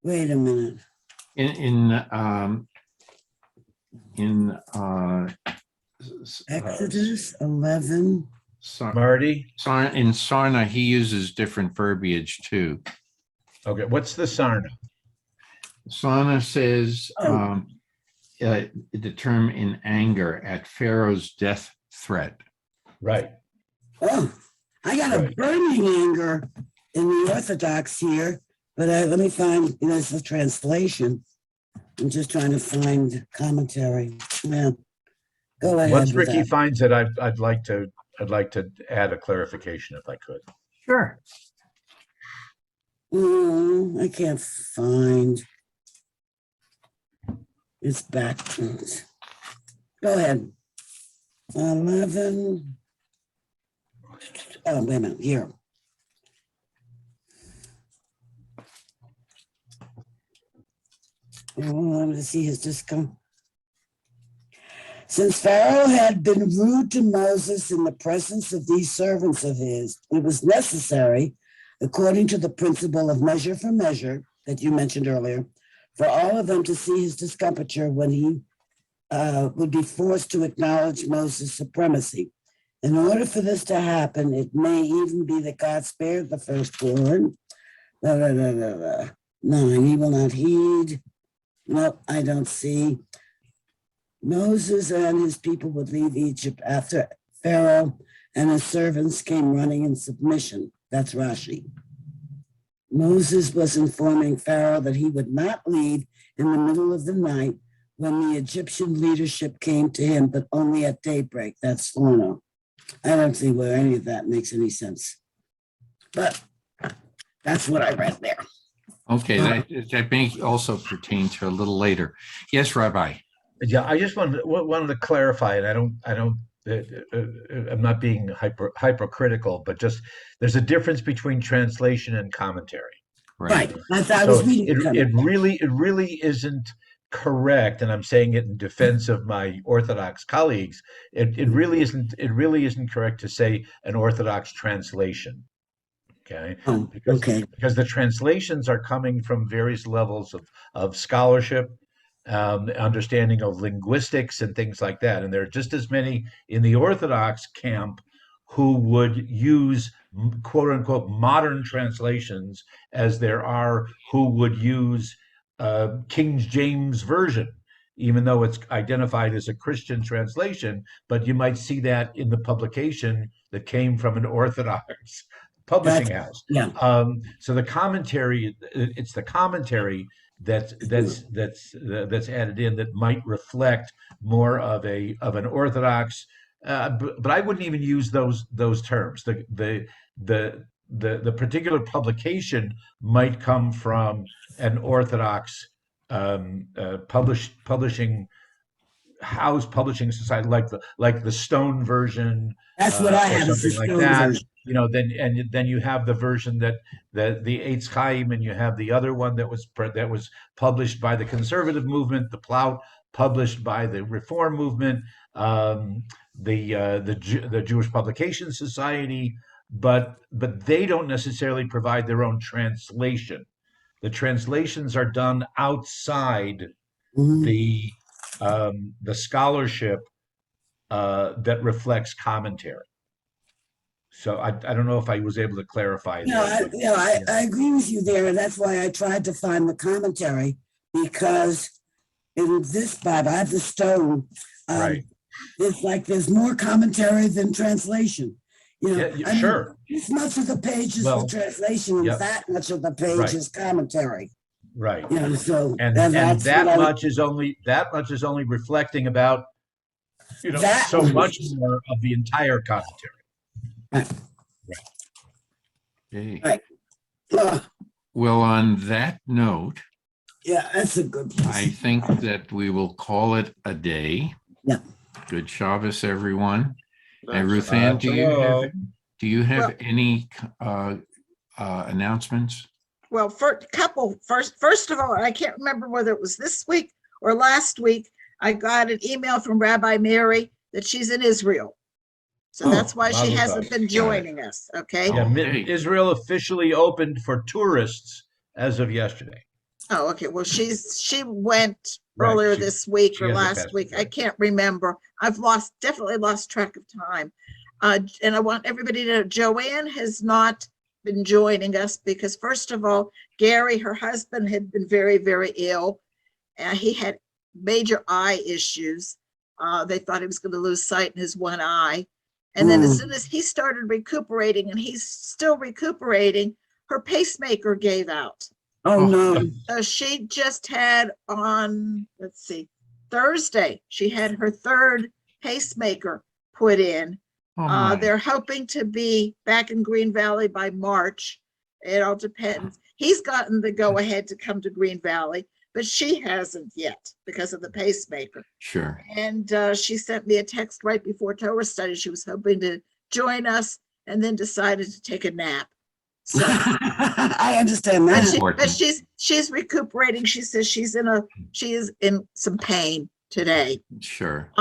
Wait a minute. Exodus 11. Marty? In Sarna, he uses different verbiage too. Okay, what's the Sarna? Sarna says the term in anger at Pharaoh's death threat. Right. Oh, I got a burning anger in the Orthodox here, but let me find, you know, it's a translation. I'm just trying to find commentary. Yeah. Go ahead. Once Ricky finds it, I'd like to add a clarification if I could. Sure. I can't find. It's back. Go ahead. 11. Oh, wait a minute. Here. Let me see his discount. Since Pharaoh had been rude to Moses in the presence of these servants of his, it was necessary, according to the principle of measure for measure that you mentioned earlier, for all of them to see his discomfiture when he would be forced to acknowledge Moses' supremacy. In order for this to happen, it may even be that God spared the firstborn. 9, he will not heed. No, I don't see. Moses and his people would leave Egypt after Pharaoh and his servants came running in submission. That's Rashi. Moses was informing Pharaoh that he would not leave in the middle of the night when the Egyptian leadership came to him, but only at daybreak. That's Storno. I don't see where any of that makes any sense. But that's what I read there. Okay, that may also pertain to a little later. Yes, Rabbi. Yeah, I just wanted to clarify it. I'm not being hypercritical, but just there's a difference between translation and commentary. Right. I was reading it really isn't correct, and I'm saying it in defense of my Orthodox colleagues. It really isn't correct to say an Orthodox translation. Okay. Because the translations are coming from various levels of scholarship, understanding of linguistics and things like that. And there are just as many in the Orthodox camp who would use quote unquote modern translations as there are who would use King James Version, even though it's identified as a Christian translation. But you might see that in the publication that came from an Orthodox publishing house. Yeah. So the commentary, it's the commentary that's added in that might reflect more of an Orthodox, but I wouldn't even use those terms. The particular publication might come from an Orthodox publishing house, publishing society, like the Stone version. That's what I have, or is the something like Stone that. version. Then you have the version that the Eitz Chaim, and you have the other one that was published by the conservative movement, the Plout published by the Reform movement, the Jewish Publication Society, but they don't necessarily provide their own translation. The translations are done outside the scholarship that reflects commentary. So I don't know if I was able to clarify that. I agree with you there, and that's why I tried to find the commentary, because in this Bible, I have the Stone. Right. It's like there's more commentary than translation. Sure. This much of the page is for translation, and that much of the page is commentary. Right. So and that much is only reflecting about so much more of the entire commentary. Okay. Well, on that note, that's a good place. I think that we will call it a day. Yeah. Good Shabbos, everyone. And Ruth Ann, do you have any announcements? Well, first of all, I can't remember whether it was this week or last week, I got an email from Rabbi Mary that she's in Israel. So that's why she hasn't been joining us, okay? Yeah, Israel officially opened for tourists as of yesterday. Oh, okay. Well, she went earlier this week or last week. I can't remember. I've definitely lost track of time. And I want everybody to know Joanne has not been joining us because, first of all, Gary, her husband, had been very, very ill. He had major eye issues. They thought he was going to lose sight in his one eye. And then as soon as he started recuperating, and he's still recuperating, her pacemaker gave out. Oh, no. So she just had on, Thursday, she had her third pacemaker put in. They're hoping to be back in Green Valley by March. It all depends. He's gotten the go ahead to come to Green Valley, but she hasn't yet because of the pacemaker. Sure. And she sent me a text right before Torah study. She was hoping to join us and then decided to take a nap. So I understand that. But she's recuperating. She says she is in some pain today. Sure.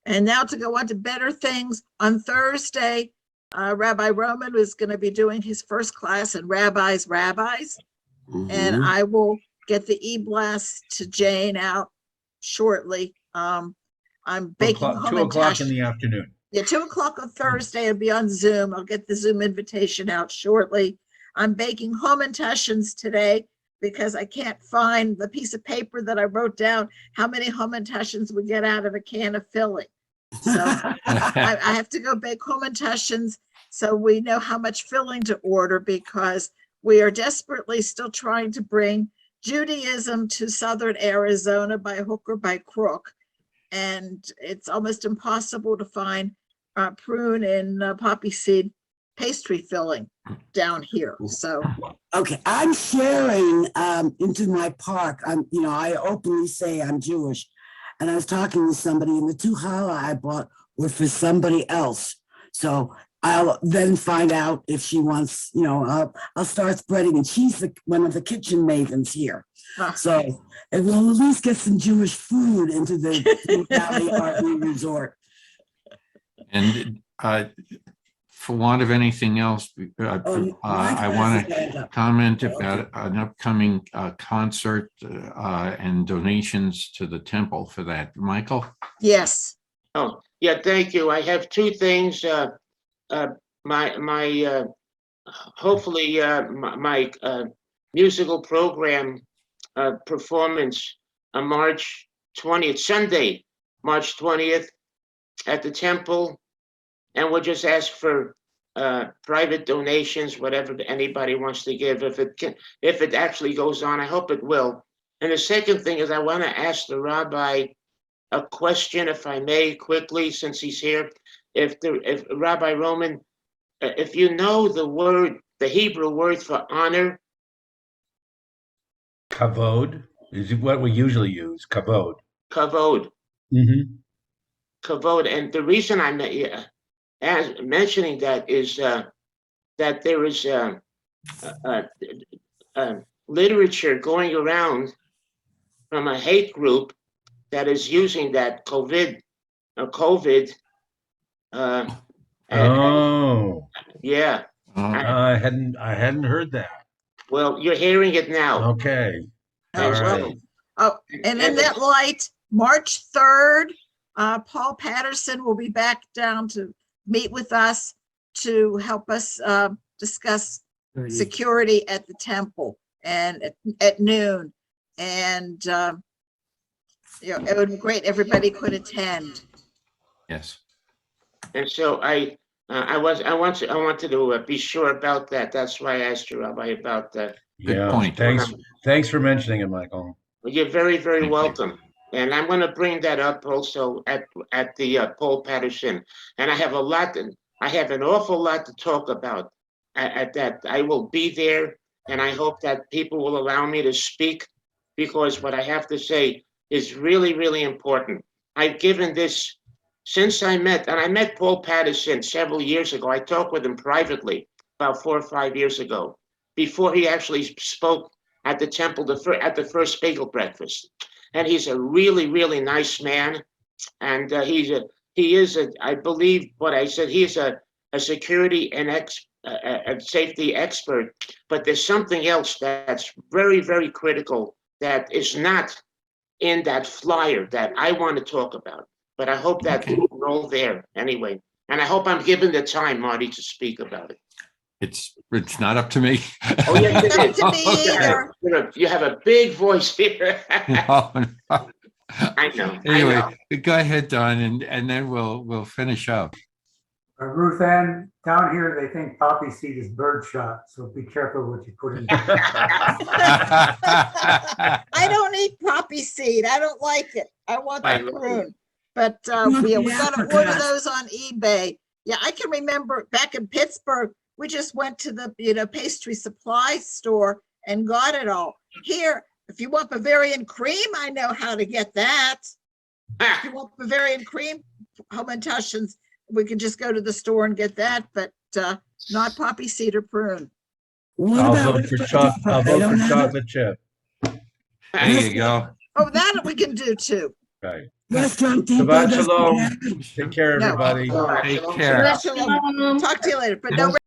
And now to go on to better things. On Thursday, Rabbi Roman is going to be doing his first class in Rabbis. And I will get the e-blast to Jane out shortly. I'm baking 2 o'clock in the afternoon. Yeah, 2:00 on Thursday. It'll be on Zoom. I'll get the Zoom invitation out shortly. I'm baking Homentashins today because I can't find the piece of paper that I wrote down how many Homentashins we get out of a can of filling. So I have to go bake Homentashins. so we know how much filling to order, because we are desperately still trying to bring Judaism to southern Arizona by hook or by crook. And it's almost impossible to find prune and poppy seed pastry filling down here. So Okay, I'm sharing into my park. I openly say I'm Jewish, and I was talking to somebody, and the 2 challah I bought were for somebody else. So I'll then find out if she wants. I'll start spreading, and she's one of the kitchen mavens here. So and we'll at least get some Jewish food into the Valley RV Resort. And for want of anything else, I want to comment about an upcoming concert and donations to the temple for that. Michael? yes. Oh, yeah, thank you. I have 2 things. Hopefully my musical program performance on March 20th, Sunday, March 20th at the temple. And we'll just ask for private donations, whatever anybody wants to give. If it actually goes on, I hope it will. And the second thing is I want to ask the rabbi a question, if I may, quickly, since he's here. If Rabbi Roman, if you know the Hebrew word for honor. Kavod is what we usually use. Kavod. Kavod. Mm-hmm. Kavod. And the reason I'm mentioning that is that there is literature going around from a hate group that is using that COVID. Yeah. I hadn't heard that. Well, you're hearing it now. Okay. All right. Oh, and in that light, March 3rd, Paul Patterson will be back down to meet with us to help us discuss security at the temple and at noon. And it would be great. Everybody could attend. Yes. And so I wanted to be sure about that. That's why I asked you, Rabbi, about that. Good point. Thanks for mentioning it, Michael. Well, you're very, very welcome. And I'm going to bring that up also at the Paul Patterson. And I have an awful lot to talk about at that. I will be there, and I hope that people will allow me to speak, because what I have to say is really, really important. I've given this since I met Paul Patterson several years ago. I talked with him privately about 4 or 5 years ago, before he actually spoke at the temple at the first bagel breakfast. And he's a really, really nice man. And he is I believe what I said, he is a security and a safety expert. But there's something else that's very, very critical that is not in that flyer that I want to talk about. But I hope that we're all there anyway. And I hope I'm given the time, Marty, to speak about it. It's not up to me. Oh, yes, it is. Up to me either. You have a big voice here. No. I know. Anyway, I know. go ahead, Don, and then we'll finish up. Ruth Ann, down here they think poppy seed is birdshot, so be careful what you put in. I don't eat poppy seed. I don't like it. I want the prune. But we got to order those on eBay. Yeah, I can remember back in Pittsburgh, we just went to the pastry supply store and got it all. Here, if you want Bavarian cream, I know how to get that. If you want Bavarian cream, Hamantaschen's, we can just go to the store and get that, but not poppy seed or prune. I'll vote for chocolate chip. There you go. Oh, that we can do too. Right. Restaurant Shabbat shalom. Take care, everybody. Take care. Talk to you later. But no